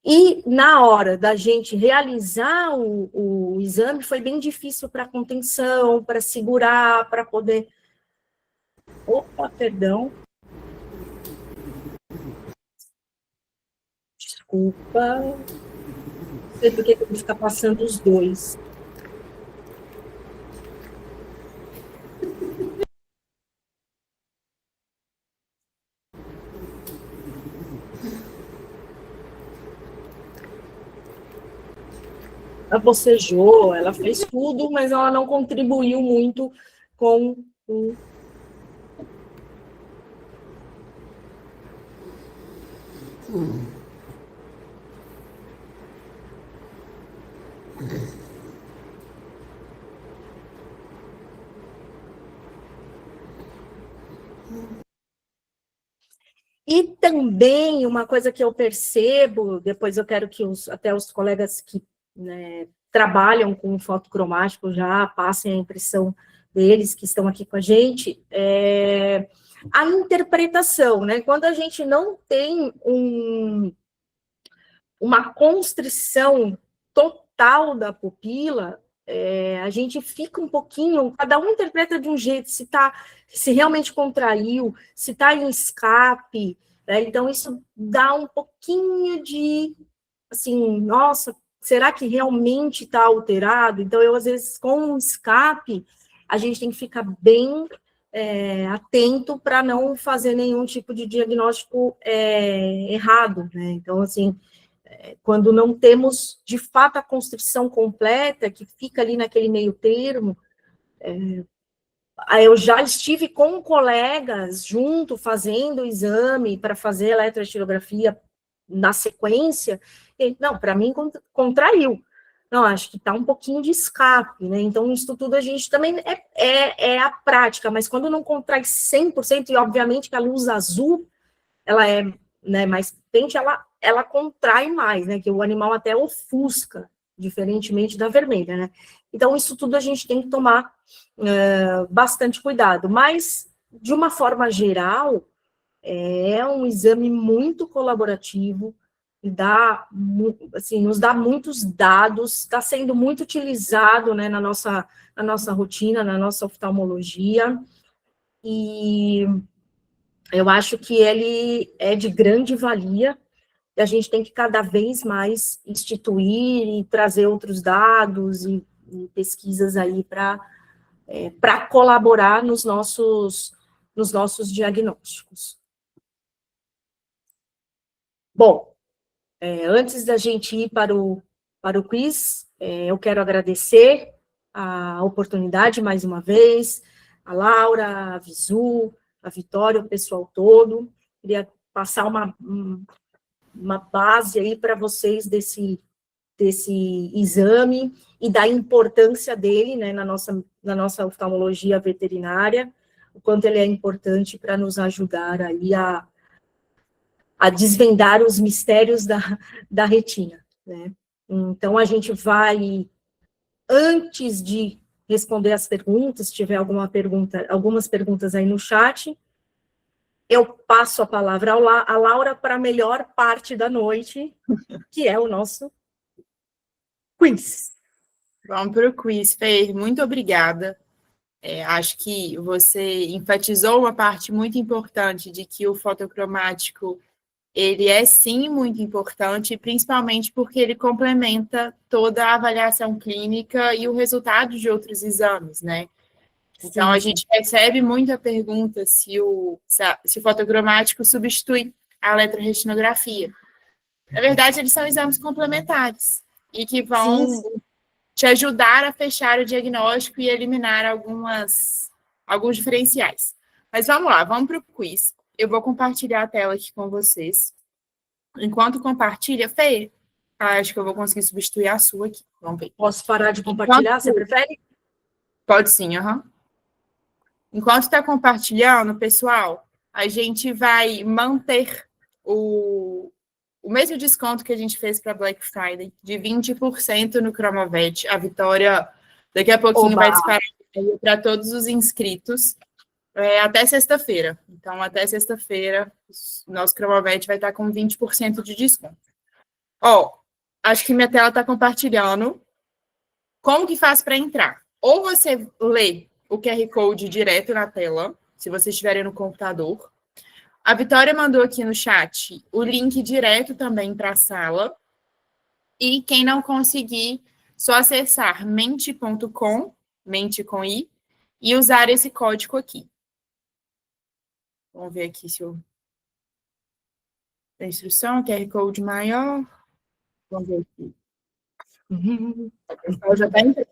E na hora da gente realizar o exame, foi bem difícil para contenção, para segurar, para poder... Opa, perdão. Desculpa. Não sei por que ele fica passando os dois. Ela bocejou, ela fez tudo, mas ela não contribuiu muito com o... E também uma coisa que eu percebo, depois eu quero que até os colegas que, né, trabalham com fotocromático já passem a impressão deles que estão aqui com a gente, a interpretação, né? Quando a gente não tem uma constrição total da pupila, a gente fica um pouquinho, cada um interpreta de um jeito, se realmente contraiu, se está em escape, né? Então isso dá um pouquinho de, assim, nossa, será que realmente está alterado? Então eu, às vezes, com um escape, a gente tem que ficar bem atento para não fazer nenhum tipo de diagnóstico errado, né? Então, assim, quando não temos, de fato, a constrição completa, que fica ali naquele meio termo, eu já estive com colegas junto, fazendo o exame para fazer eletroestilografia na sequência, e, não, para mim, contraiu. Não, acho que está um pouquinho de escape, né? Então, isso tudo a gente também é a prática, mas quando não contrai 100%, e obviamente que a luz azul, ela é, né, mais potente, ela contrai mais, né, que o animal até ofusca, diferentemente da vermelha, né. Então, isso tudo a gente tem que tomar bastante cuidado, mas, de uma forma geral, é um exame muito colaborativo, e assim, nos dá muitos dados, está sendo muito utilizado, né, na nossa rotina, na nossa oftalmologia, e eu acho que ele é de grande valia, e a gente tem que cada vez mais instituir e trazer outros dados e pesquisas aí para colaborar nos nossos diagnósticos. Bom, antes da gente ir para o quiz, eu quero agradecer a oportunidade mais uma vez, a Laura, a Visu, a Vitória, o pessoal todo. Queria passar uma base aí para vocês desse exame e da importância dele, né, na nossa oftalmologia veterinária, o quanto ele é importante para nos ajudar aí a desvendar os mistérios da retina, né. Então, a gente vai, antes de responder as perguntas, se tiver algumas perguntas aí no chat, eu passo a palavra à Laura para a melhor parte da noite, que é o nosso quiz. Vamos para o quiz, Fer. Muito obrigada. Acho que você enfatizou uma parte muito importante de que o fotocromático, ele é sim muito importante, principalmente porque ele complementa toda a avaliação clínica e o resultado de outros exames, né? Então, a gente recebe muita pergunta se o fotocromático substitui a eletroretinografia. Na verdade, eles são exames complementares e que vão te ajudar a fechar o diagnóstico e eliminar alguns diferenciais. Mas vamos lá, vamos para o quiz. Eu vou compartilhar a tela aqui com vocês. Enquanto compartilha, Fê, acho que eu vou conseguir substituir a sua aqui. Vamos ver. Posso parar de compartilhar, você prefere? Pode sim, aham. Enquanto está compartilhando, pessoal, a gente vai manter o mesmo desconto que a gente fez para Black Friday, de 20% no Cromovet. A Vitória, daqui a pouquinho, vai disparar para todos os inscritos até sexta-feira. Então, até sexta-feira, o nosso Cromovet vai estar com 20% de desconto. Acho que minha tela está compartilhando. Como que faz para entrar? Ou você lê o QR Code direto na tela, se vocês estiverem no computador. A Vitória mandou aqui no chat o link direto também para a sala. E quem não conseguir, só acessar mente.com, mente com i, e usar esse código aqui. Vamos ver aqui se eu... A instrução, QR Code maior. Vamos ver aqui. O pessoal já está entrando.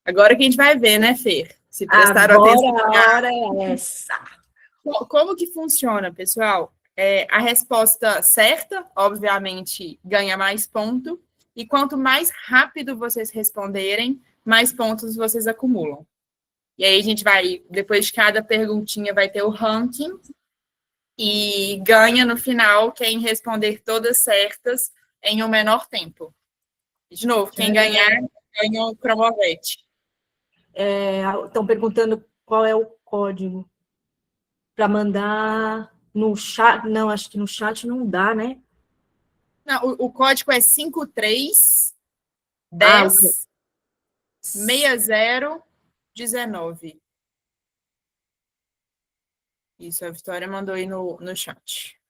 Agora que a gente vai ver, né, Fer? Se prestaram atenção. Agora a hora é essa. Como que funciona, pessoal? A resposta certa, obviamente, ganha mais ponto. E quanto mais rápido vocês responderem, mais pontos vocês acumulam. E aí a gente vai, depois de cada perguntinha, vai ter o ranking. E ganha no final quem responder todas certas em um menor tempo. De novo, quem ganhar, ganha o Cromovete. Estão perguntando qual é o código para mandar no chat. Não, acho que no chat não dá, né? Não, o código é 53 Ah, 10 60 19. Isso, a Vitória mandou aí no chat.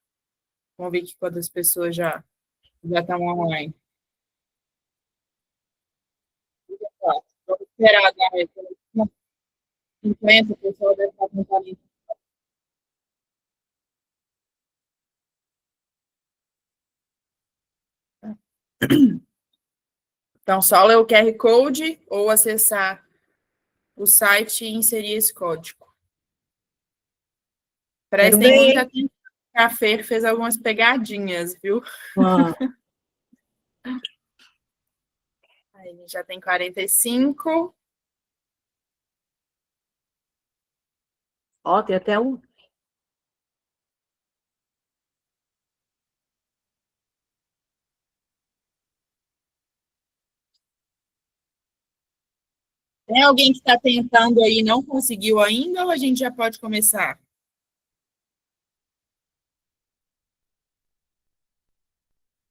Vamos ver aqui quantas pessoas já estão online. Vamos esperar, né? 50, o pessoal deve estar com 40. Então, só ler o QR Code ou acessar o site e inserir esse código. Prestem muita atenção. A Fer fez algumas pegadinhas, viu? Aí a gente já tem 45. Ó, tem até um. Tem alguém que está tentando aí e não conseguiu ainda ou a gente já pode começar?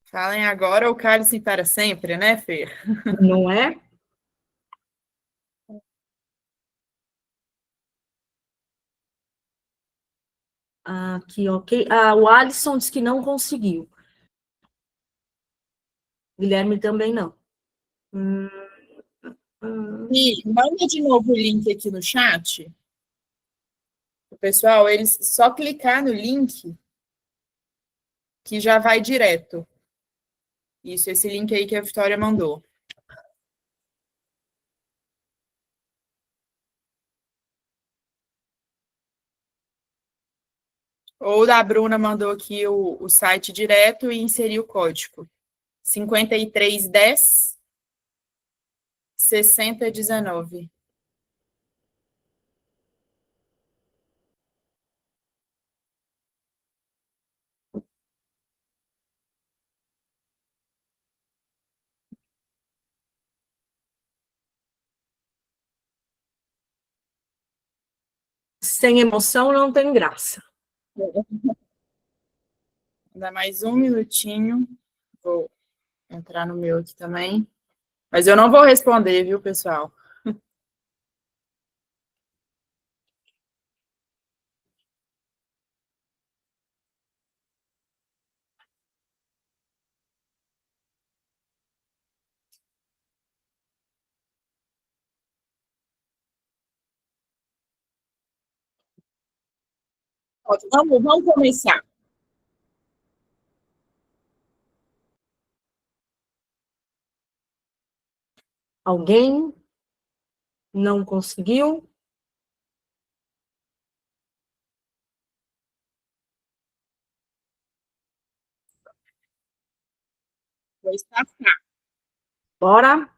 Falem agora ou calem-se para sempre, né, Fer? Não é? Aqui, ok. O Alisson disse que não conseguiu. Guilherme também não. E manda de novo o link aqui no chat. O pessoal, eles só clicar no link que já vai direto. Isso, esse link aí que a Vitória mandou. Ou da Bruna mandou aqui o site direto e inseriu o código. 5310 6019. Sem emoção não tem graça. Dá mais um minutinho. Vou entrar no meu aqui também. Mas eu não vou responder, viu, pessoal? Vamos começar. Alguém não conseguiu? Vou estar. Bora?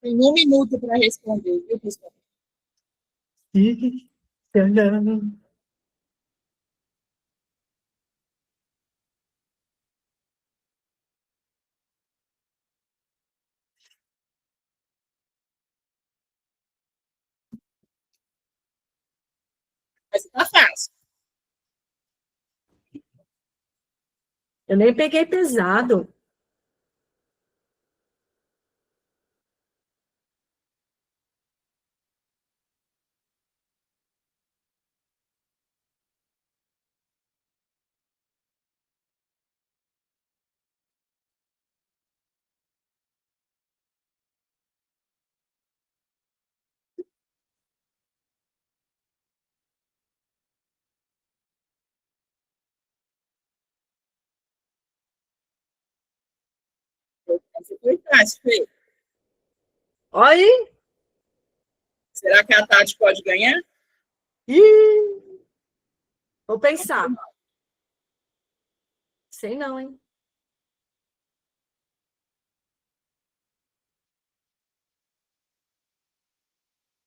Tem um minuto para responder, viu, pessoal? Mas tá fácil. Eu nem peguei pesado. Essa foi fácil, Fê. Olha aí. Será que a Tati pode ganhar? Ih, vou pensar. Sei não, hein?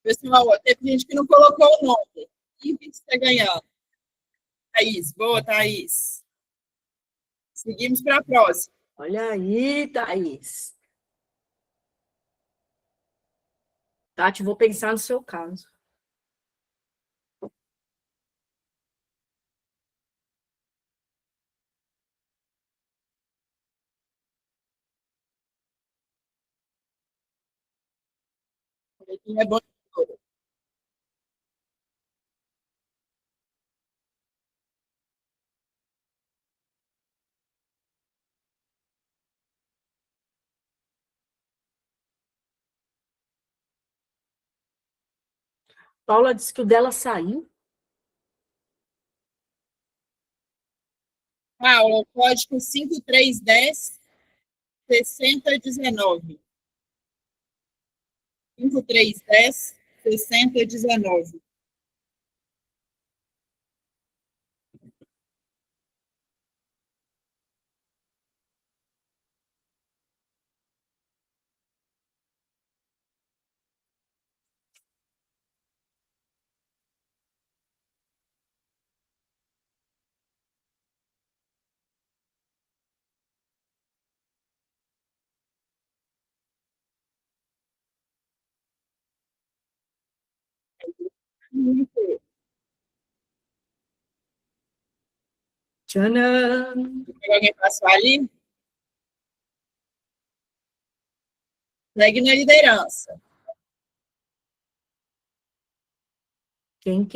Pessoal, teve gente que não colocou o nome. Quem que está ganhando? Thaís, boa, Thaís. Seguimos para a próxima. Olha aí, Thaís. Tati, vou pensar no seu caso. Quem é bom de tudo. Paula disse que o dela saiu. Paula, código 5310 6019. 5310 6019. Tcharam! Alguém passou ali? Segue na liderança. Quem?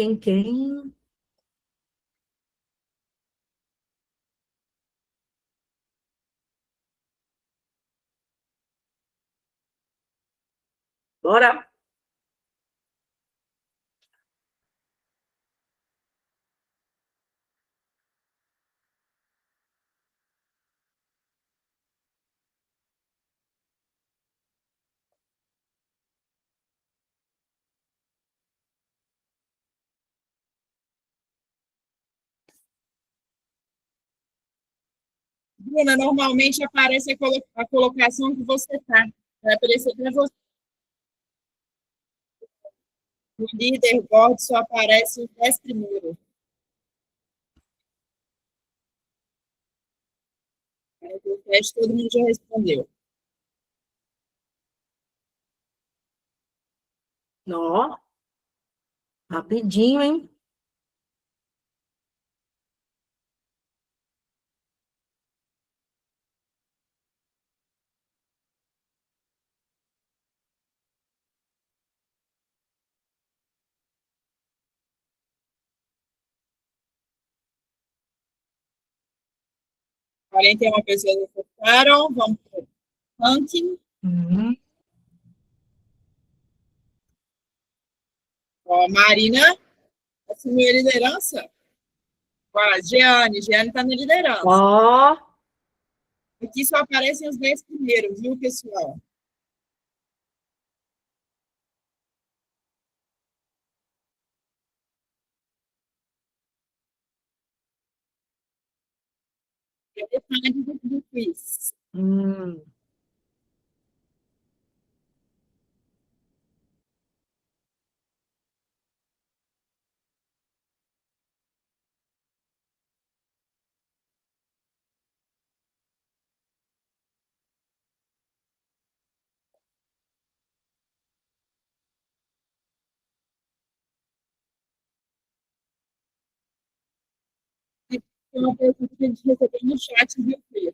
Bora! Bruna, normalmente aparece a colocação que você está. Vai aparecer para você. No leaderboard só aparece os 10 primeiros. O teste todo mundo já respondeu. Ó, rapidinho, hein? Quarenta e uma pessoas votaram. Vamos para o ranking. Uhum. Ó, Marina assumiu a liderança. Ó, Jeane está na liderança. Ó, Aqui só aparecem os 10 primeiros, viu, pessoal? É detalhe do quiz. hum. Tem uma pergunta que a gente recebeu no chat, viu, Fê?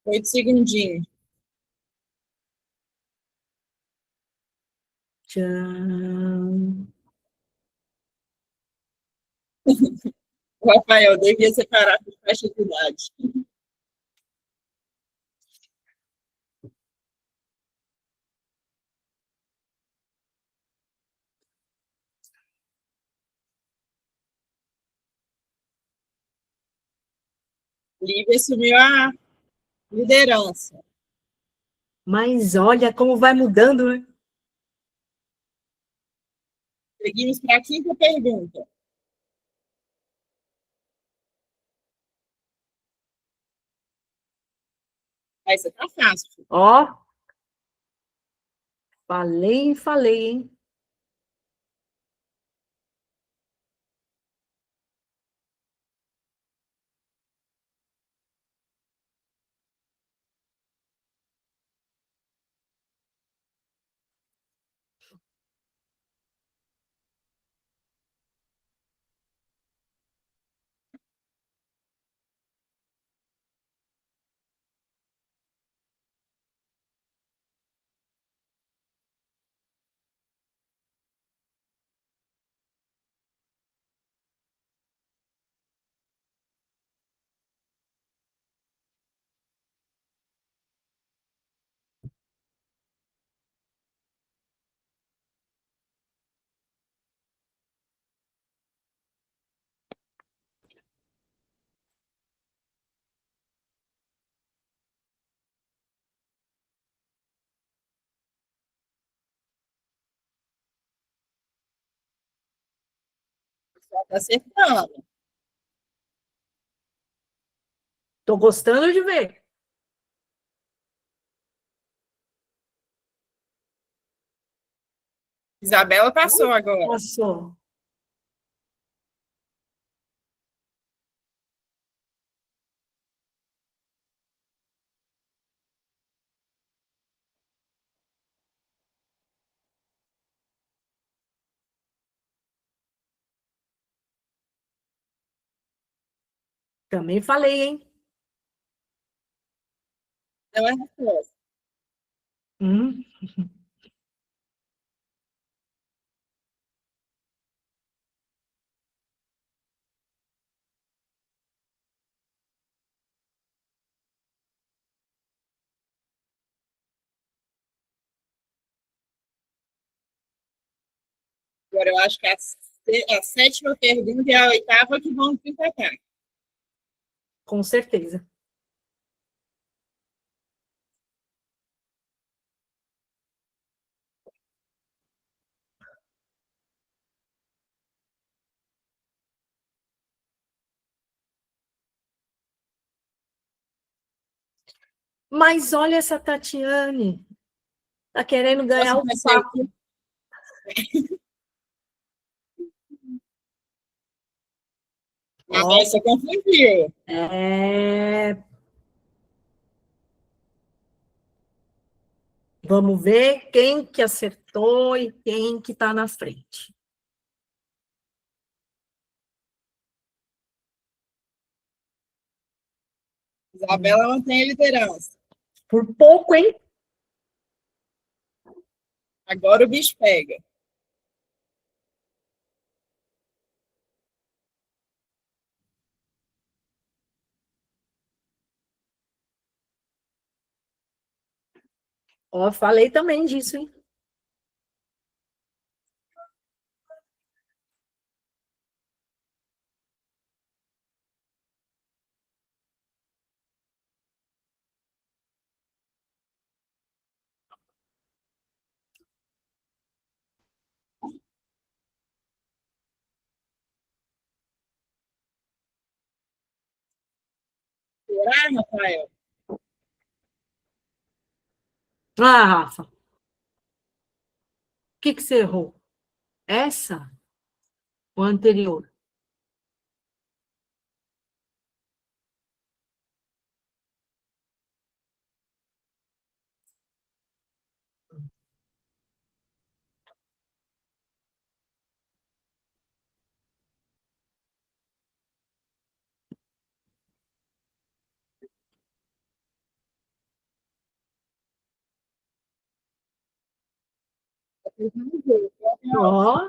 Oito segundinhos. Tcharam. Rafael, devia separar por faixa de idade. Lívia assumiu a liderança. Mas olha como vai mudando, né? Seguimos para a quinta pergunta. Essa tá fácil. Ó, falei, hein? Está acertando. Tô gostando de ver. Isabela passou agora. Passou. Também falei, hein? Então é a resposta. Hum, Agora eu acho que a sétima pergunta e a oitava que vão empatar. com certeza. Mas olha essa Tatiane. Tá querendo ganhar Posso o conhecer o papo. que? Ó, Essa confundiu. é... Vamos ver quem que acertou e quem que tá na frente. Isabela mantém a liderança. Por pouco, hein? Agora o bicho pega. Ó, falei também disso, hein? Será, Rafael? Ah, Rafa, o que que você errou? Essa ou a anterior? Ó,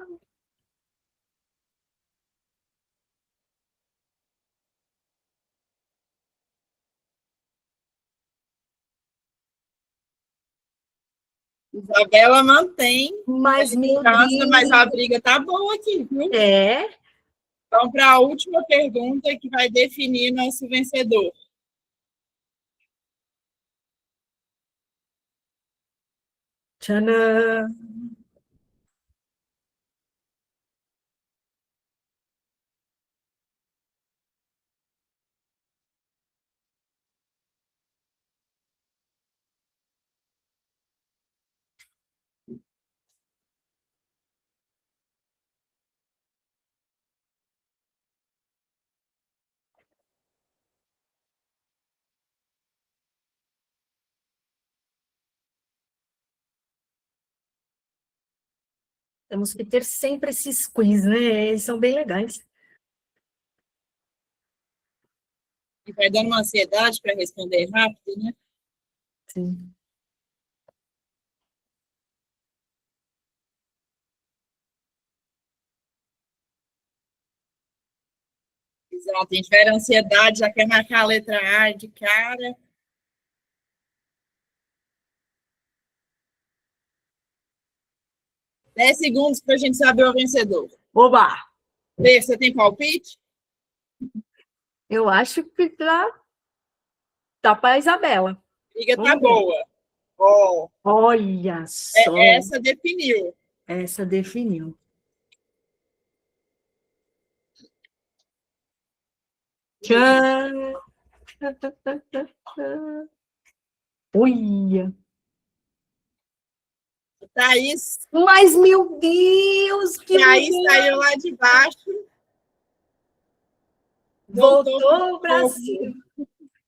Isabela mantém Mas, a meu liderança, mas Deus. a briga tá boa aqui, viu? É. Então, para a última pergunta que vai definir nosso vencedor. Tchanã. Temos que ter sempre esses quiz, né? Eles são bem legais. E vai dando uma ansiedade para responder rápido, né? Sim. Exato. A gente tiver ansiedade, já quer marcar a letra A de cara. 10 segundos para a gente saber o vencedor. Oba! Fê, você tem palpite? Eu acho que tá para a Isabela. Briga tá Vamos ver. boa. Ó, Olha só. essa definiu. Essa definiu. Tchan! Olha! Thaís, Mas, meu Deus, que Thaís legal! saiu lá de baixo. Voltou ao topo. Brasil.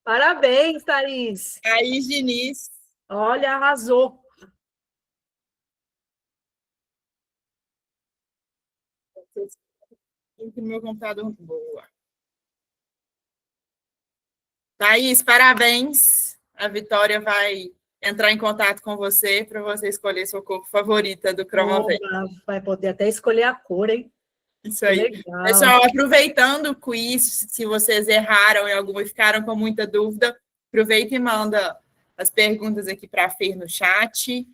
Parabéns, Thaís. Thaís Diniz. Olha, arrasou. No meu computador. Boa. Thaís, parabéns. A Vitória vai entrar em contato com você para você escolher sua cor favorita do Cromovem. Vai poder até escolher a cor, hein? Isso aí. Legal. Pessoal, aproveitando o quiz, se vocês erraram em alguma e ficaram com muita dúvida, aproveita e manda as perguntas aqui para a Fer no chat.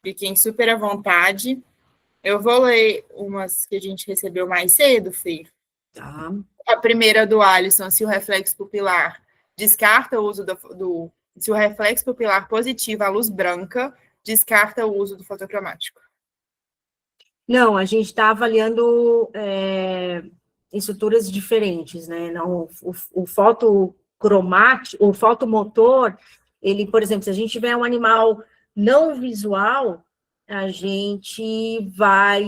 Fiquem super à vontade. Eu vou ler umas que a gente recebeu mais cedo, Fer. Tá. A primeira do Alisson, se o reflexo pupilar descarta o uso se o reflexo pupilar positivo à luz branca, descarta o uso do fotocromático. Não, a gente está avaliando estruturas diferentes, né? Não, o fotocromático, o fotomotor, ele, por exemplo, se a gente tiver um animal não visual, a gente vai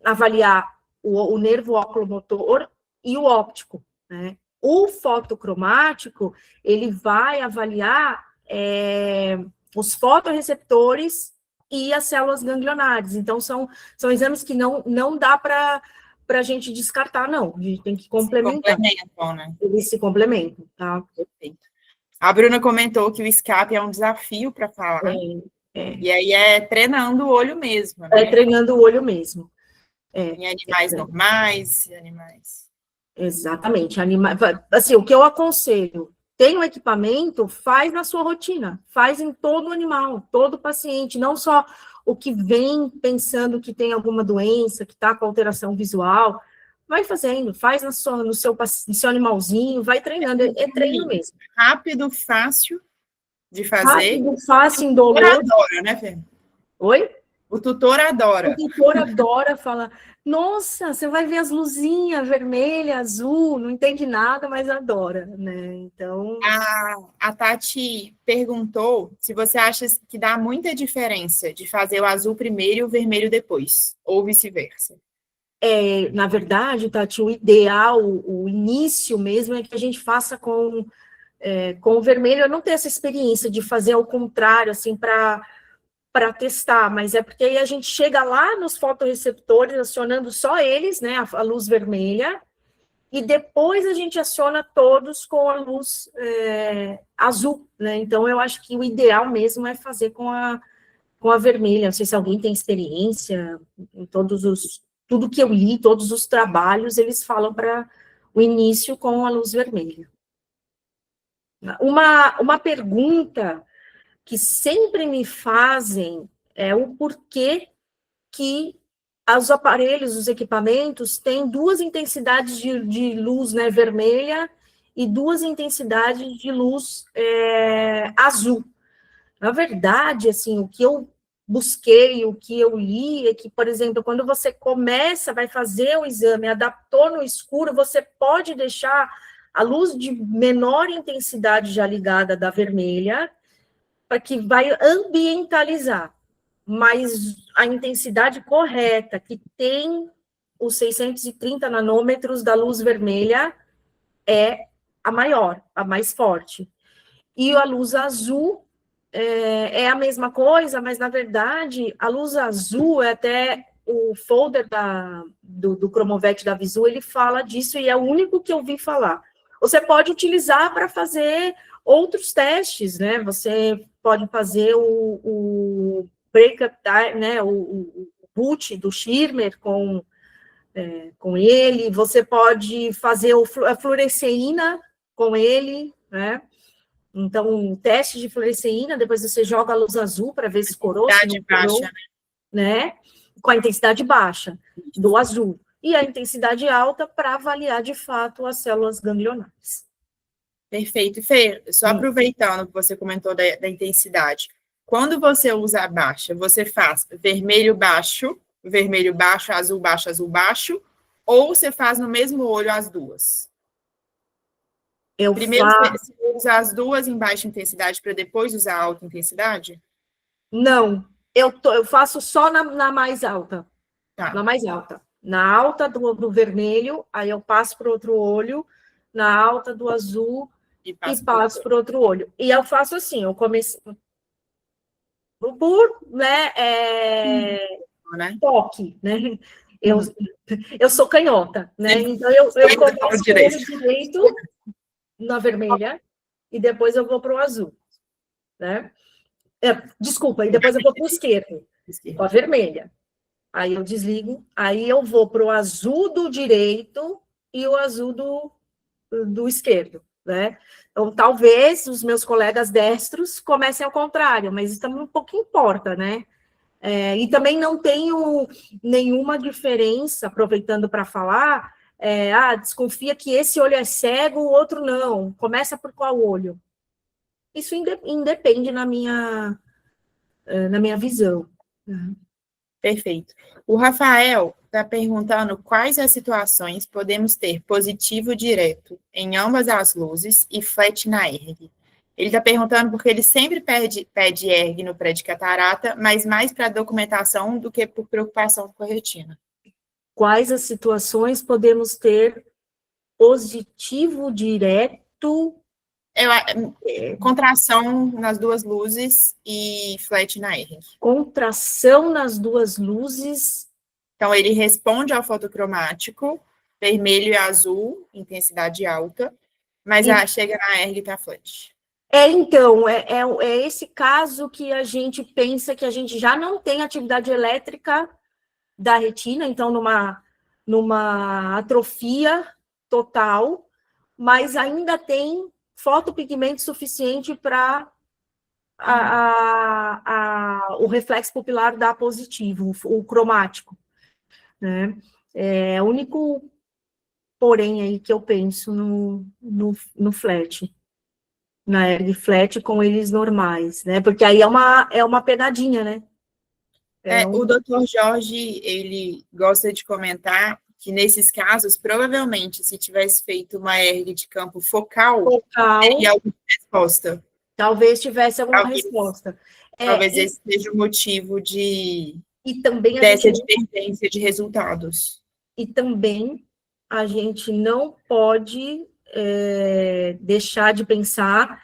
avaliar o nervo oculomotor e o óptico, né? O fotocromático, ele vai avaliar os fotorreceptores e as células ganglionares. Então, são exames que não dá para a gente descartar, não. A gente tem que complementar. Complementam, né? Eles se complementam, tá? Perfeito. A Bruna comentou que o escape é um desafio para falar. E aí é treinando o olho mesmo. Né? É treinando o olho mesmo. Em animais normais, animais. Exatamente. Assim, o que eu aconselho, tem um equipamento, faz na sua rotina, faz em todo animal, todo paciente, não só o que vem pensando que tem alguma doença, que está com alteração visual, vai fazendo, faz no seu animalzinho, vai treinando, é treino mesmo. Rápido, fácil de fazer. Rápido, fácil, indolor. O tutor adora, né, Fê? Oi? O tutor adora. O tutor adora falar, nossa, você vai ver as luzinhas vermelha, azul, não entende nada, mas adora, né? Então... A Tati perguntou se você acha que dá muita diferença de fazer o azul primeiro e o vermelho depois, ou vice-versa. Na verdade, Tati, o ideal, o início mesmo é que a gente faça com o vermelho. Eu não tenho essa experiência de fazer ao contrário, assim, para testar, mas é porque aí a gente chega lá nos fotorreceptores, acionando só eles, né, a luz vermelha, e depois a gente aciona todos com a luz azul, né? Então, eu acho que o ideal mesmo é fazer com a vermelha. Não sei se alguém tem experiência em tudo que eu li, todos os trabalhos, eles falam para o início com a luz vermelha. Uma pergunta que sempre me fazem é o porquê que os aparelhos, os equipamentos, têm duas intensidades de luz, né, vermelha e duas intensidades de luz azul. Na verdade, assim, o que eu busquei, o que eu li, é que, por exemplo, quando você vai fazer o exame, adaptou no escuro, você pode deixar a luz de menor intensidade já ligada da vermelha, para que vai ambientalizar, mas a intensidade correta, que tem os 630 nanômetros da luz vermelha, é a maior, a mais forte. E a luz azul é a mesma coisa, mas, na verdade, a luz azul, até o folder do Cromovec da Visu, ele fala disso, e é o único que eu vi falar. Você pode utilizar para fazer outros testes, né? Você pode fazer o breakup, né? O boot do Schirmer com ele, você pode fazer a fluoresceína com ele, né? Então, um teste de fluoresceína, depois você joga a luz azul para ver se corou, se não corou, né? Com a intensidade baixa do azul. E a intensidade alta para avaliar, de fato, as células ganglionares. Perfeito. Fê, só aproveitando que você comentou da intensidade. Quando você usa a baixa, você faz vermelho baixo, azul baixo, ou você faz no mesmo olho as duas? Primeiro você usa as duas em baixa intensidade para depois usar a alta intensidade? Não, eu faço só na mais alta. Tá. Na mais alta. Na alta do vermelho, aí eu passo para o outro olho, na alta do azul e passo para o outro olho. E eu faço assim, eu comecei por, né, toque, né? Eu sou canhota, né? Então eu começo com o olho direito na vermelha e depois eu vou para o azul, né? Desculpa, e depois eu vou para o esquerdo, com a vermelha. Aí eu desligo, aí eu vou para o azul do direito e o azul do esquerdo, né? Então, talvez os meus colegas destros comecem ao contrário, mas isso também um pouco importa, né? E também não tenho nenhuma diferença, aproveitando para falar, desconfia que esse olho é cego, o outro não. Começa por qual olho? Isso independe na minha visão. Perfeito. O Rafael está perguntando quais as situações podemos ter positivo direto em ambas as luzes e flat na ERG. Ele está perguntando porque ele sempre pede ERG no pré de catarata, mas mais para documentação do que por preocupação com a retina. Quais as situações podemos ter positivo direto? Contração nas duas luzes e flat na ERG. Contração nas duas luzes. Então, ele responde ao fotocromático, vermelho e azul, intensidade alta, mas chega na ERG e está flat. Então, é esse caso que a gente pensa que a gente já não tem atividade elétrica da retina, então numa atrofia total, mas ainda tem fotopigmento suficiente para o reflexo pupilar dar positivo, o cromático, né? É o único porém aí que eu penso no flat. Na ERG flat com eles normais, né? Porque aí é uma pegadinha, né? O doutor Jorge, ele gosta de comentar que, nesses casos, provavelmente, se tivesse feito uma ERG de campo focal, teria alguma resposta. Talvez tivesse alguma resposta. Talvez esse seja o motivo dessa divergência de resultados. E também a gente não pode deixar de pensar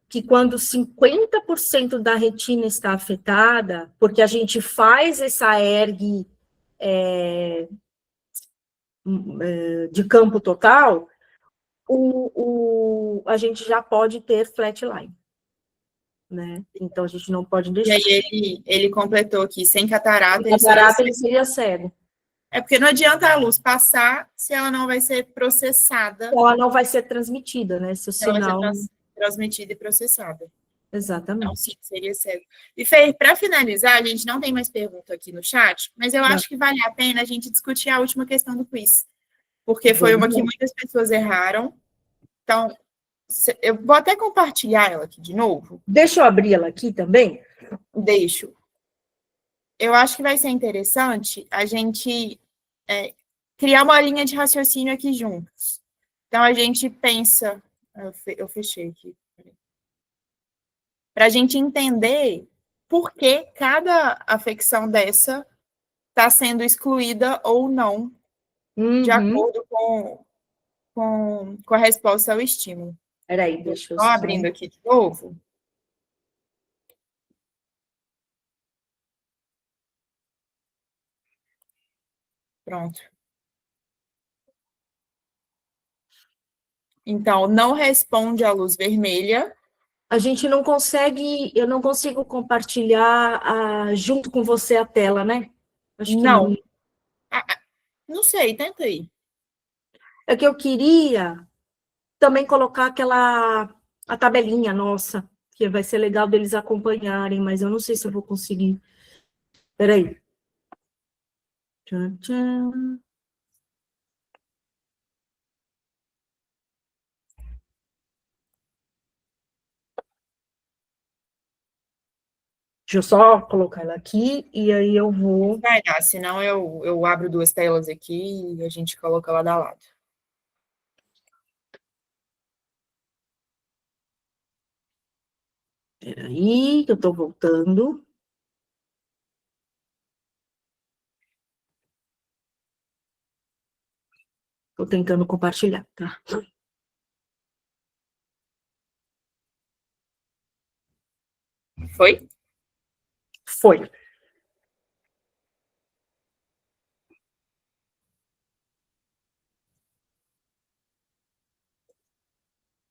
que quando 50% da retina está afetada, porque a gente faz essa ERG de campo total, a gente já pode ter flatline, né? Então, a gente não pode deixar. E aí, ele completou aqui, sem catarata... Ele seria cego. Porque não adianta a luz passar se ela não vai ser processada. Ela não vai ser transmitida, né? Se o sinal... Ela vai ser transmitida e processada. Exatamente. Então, sim, seria cego. E, Fê, para finalizar, a gente não tem mais pergunta aqui no chat, mas eu acho que vale a pena a gente discutir a última questão do quiz, porque foi uma que muitas pessoas erraram. Então, eu vou até compartilhar ela aqui de novo. Deixa eu abrir ela aqui também. Deixo. Eu acho que vai ser interessante a gente criar uma linha de raciocínio aqui juntos. Então, a gente pensa... Eu fechei aqui. Para a gente entender por que cada afecção dessa está sendo excluída ou não, de acordo com a resposta ao estímulo. Peraí, deixa eu Estou abrindo aqui de novo. Pronto. Então, não responde à luz vermelha. A gente não consegue, eu não consigo compartilhar junto com você a tela, né? Acho que não. Não sei, tenta aí. É que eu queria também colocar a tabelinha nossa, que vai ser legal deles acompanharem, mas eu não sei se eu vou conseguir. Peraí. Tchan, tchan. Deixa eu só colocar ela aqui e aí eu vou... Vai dar, senão eu abro duas telas aqui e a gente coloca lado a lado. Peraí, que eu tô voltando. Tô tentando compartilhar, tá? Foi? Foi.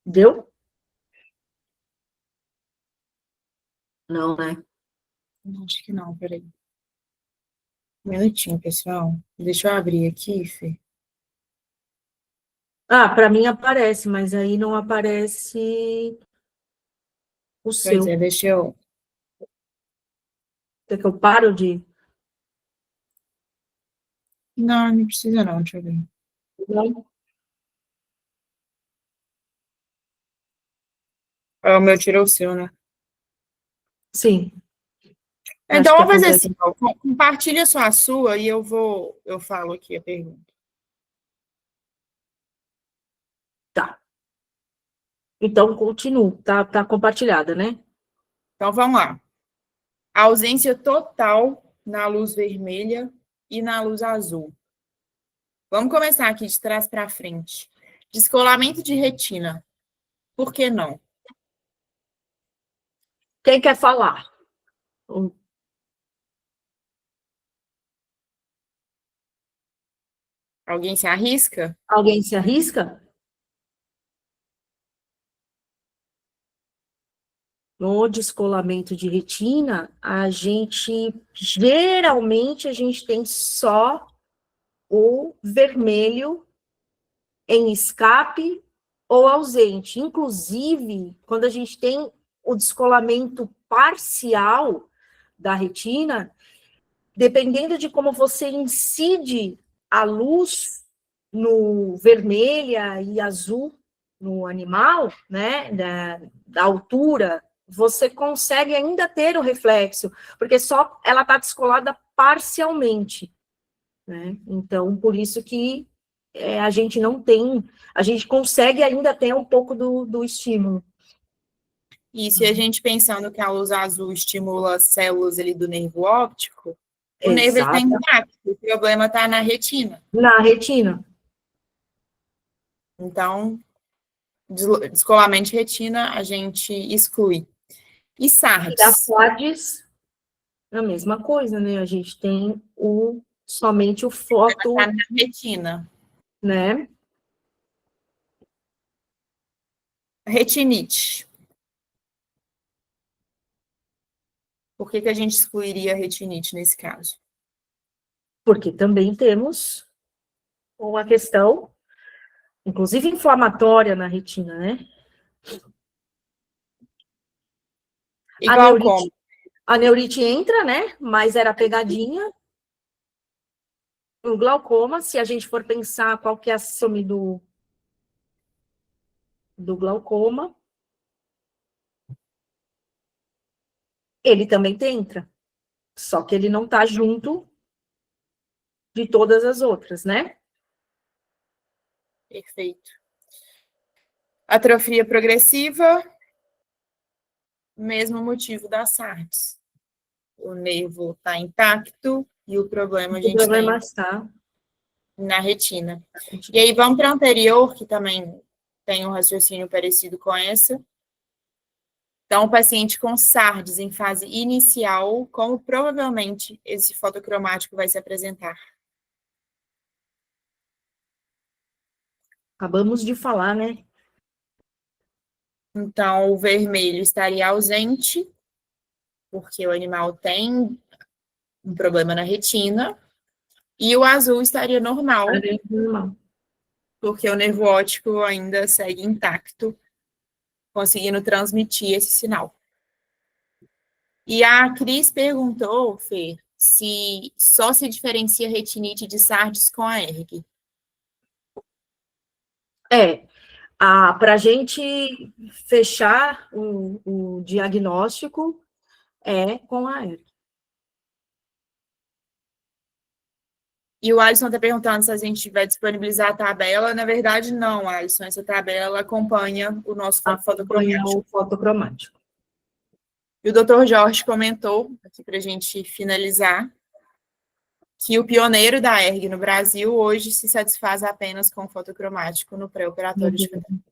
Deu? Não, né? Acho que não, peraí. Um minutinho, pessoal. Deixa eu abrir aqui, Fê. Para mim aparece, mas aí não aparece o seu. Pois é, deixa eu... Quer que eu paro de... Não, não precisa não, deixa eu ver. Não? O meu tirou o seu, né? Sim. Então, Acho que vamos fazer acontece. assim, ó, compartilha só a sua e eu falo aqui a pergunta. Tá. Então, continuo. Tá compartilhada, né? Então, vamos lá. A ausência total na luz vermelha e na luz azul. Vamos começar aqui de trás para frente. Descolamento de retina. Por que não? Quem quer falar? Alguém se arrisca? Alguém se arrisca? No descolamento de retina, geralmente, a gente tem só o vermelho em escape ou ausente. Inclusive, quando a gente tem o descolamento parcial da retina, dependendo de como você incide a luz no vermelha e azul no animal, né, da altura, você consegue ainda ter o reflexo, porque só ela está descolada parcialmente, né? Então, por isso que a gente não tem, a gente consegue ainda ter um pouco do estímulo. E a gente pensando que a luz azul estimula as células ali do nervo óptico, o nervo está Exato. intacto, o problema está na retina. Na retina. Então, descolamento de retina a gente exclui. E E da SARDS? FODs, a mesma coisa, né? A gente tem somente o foto, Está na retina. né? Retinite. Por que a gente excluiria a retinite nesse caso? Porque também temos uma questão, inclusive inflamatória na retina, né? Igual como? A neurite entra, né? Mas era pegadinha. O glaucoma, se a gente for pensar qual que é a síndrome do glaucoma, ele também entra. Só que ele não está junto de todas as outras, né? Perfeito. Atrofia progressiva, mesmo motivo da SARS. O nervo está intacto e o problema a gente tem está na retina. E aí vamos para a anterior, que também tem um raciocínio parecido com essa. Então, o paciente com SARS em fase inicial, como provavelmente esse fotocromático vai se apresentar? Acabamos de falar, né? Então, o vermelho estaria ausente, porque o animal tem um problema na retina, e o azul estaria normal, porque o nervo óptico ainda segue intacto, conseguindo transmitir esse sinal. E a Cris perguntou, Fê, se só se diferencia retinite de SARS com a ERG. Para a gente fechar o diagnóstico é com a ERG. E o Alisson está perguntando se a gente vai disponibilizar a tabela. Na verdade, não, Alisson. Essa tabela acompanha o nosso fotocromático. E o Dr. Jorge comentou, aqui para a gente finalizar, que o pioneiro da ERG no Brasil hoje se satisfaz apenas com fotocromático no pré-operatório de catarata.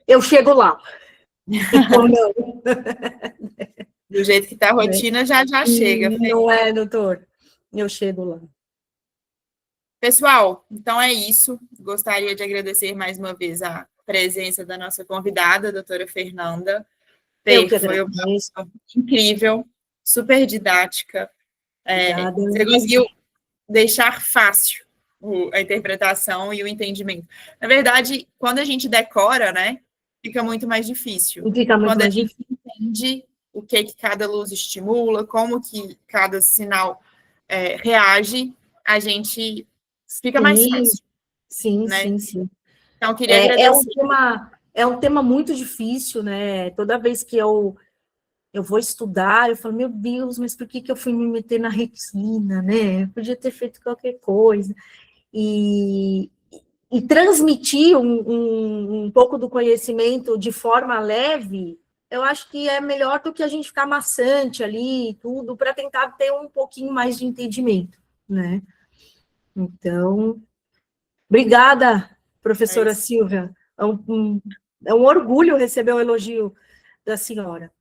Eu chego lá. Do jeito que está a rotina, já chega. Não é, doutor? Eu chego lá. Pessoal, então é isso. Gostaria de agradecer mais uma vez a presença da nossa convidada, a doutora Fernanda. Foi uma incrível, super didática. Você conseguiu deixar fácil a interpretação e o entendimento. Na verdade, quando a gente decora, né, fica muito mais difícil. Quando a gente entende o que cada luz estimula, como que cada sinal reage, a gente fica mais fácil. Sim, né? sim. Então, queria agradecer. É um tema muito difícil, né? Toda vez que eu vou estudar, eu falo, meu Deus, mas por que eu fui me meter na retina, né? Eu podia ter feito qualquer coisa. E transmitir um pouco do conhecimento de forma leve, eu acho que é melhor do que a gente ficar maçante ali e tudo, para tentar ter um pouquinho mais de entendimento, né? Então, obrigada, professora Silvia. É um orgulho receber o elogio da senhora.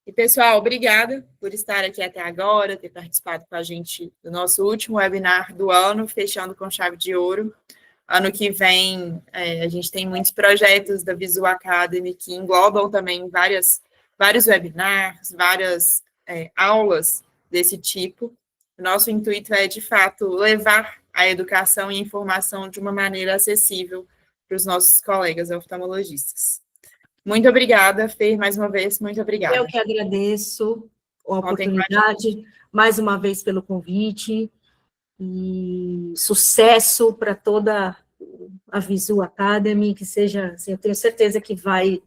E, pessoal, obrigada por estar aqui até agora, ter participado com a gente do nosso último webinar do ano, fechando com chave de ouro. Ano que vem, a gente tem muitos projetos da Visual Academy que englobam também vários webinars, várias aulas desse tipo. O nosso intuito é, de fato, levar a educação e a informação de uma maneira acessível para os nossos colegas oftalmologistas. Muito obrigada, Fer, mais uma vez, muito obrigada. Eu que agradeço a oportunidade, mais uma vez pelo convite, e sucesso para toda a Visual Academy, que seja, assim, eu tenho certeza que vai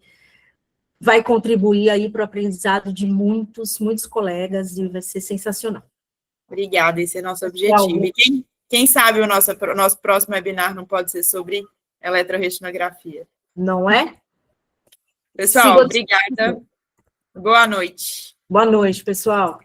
contribuir aí para o aprendizado de muitos colegas, e vai ser sensacional. Obrigada, esse é nosso objetivo. E quem sabe o nosso próximo webinar não pode ser sobre eletroretinografia. Não é? Pessoal, obrigada. Boa noite. Boa noite, pessoal.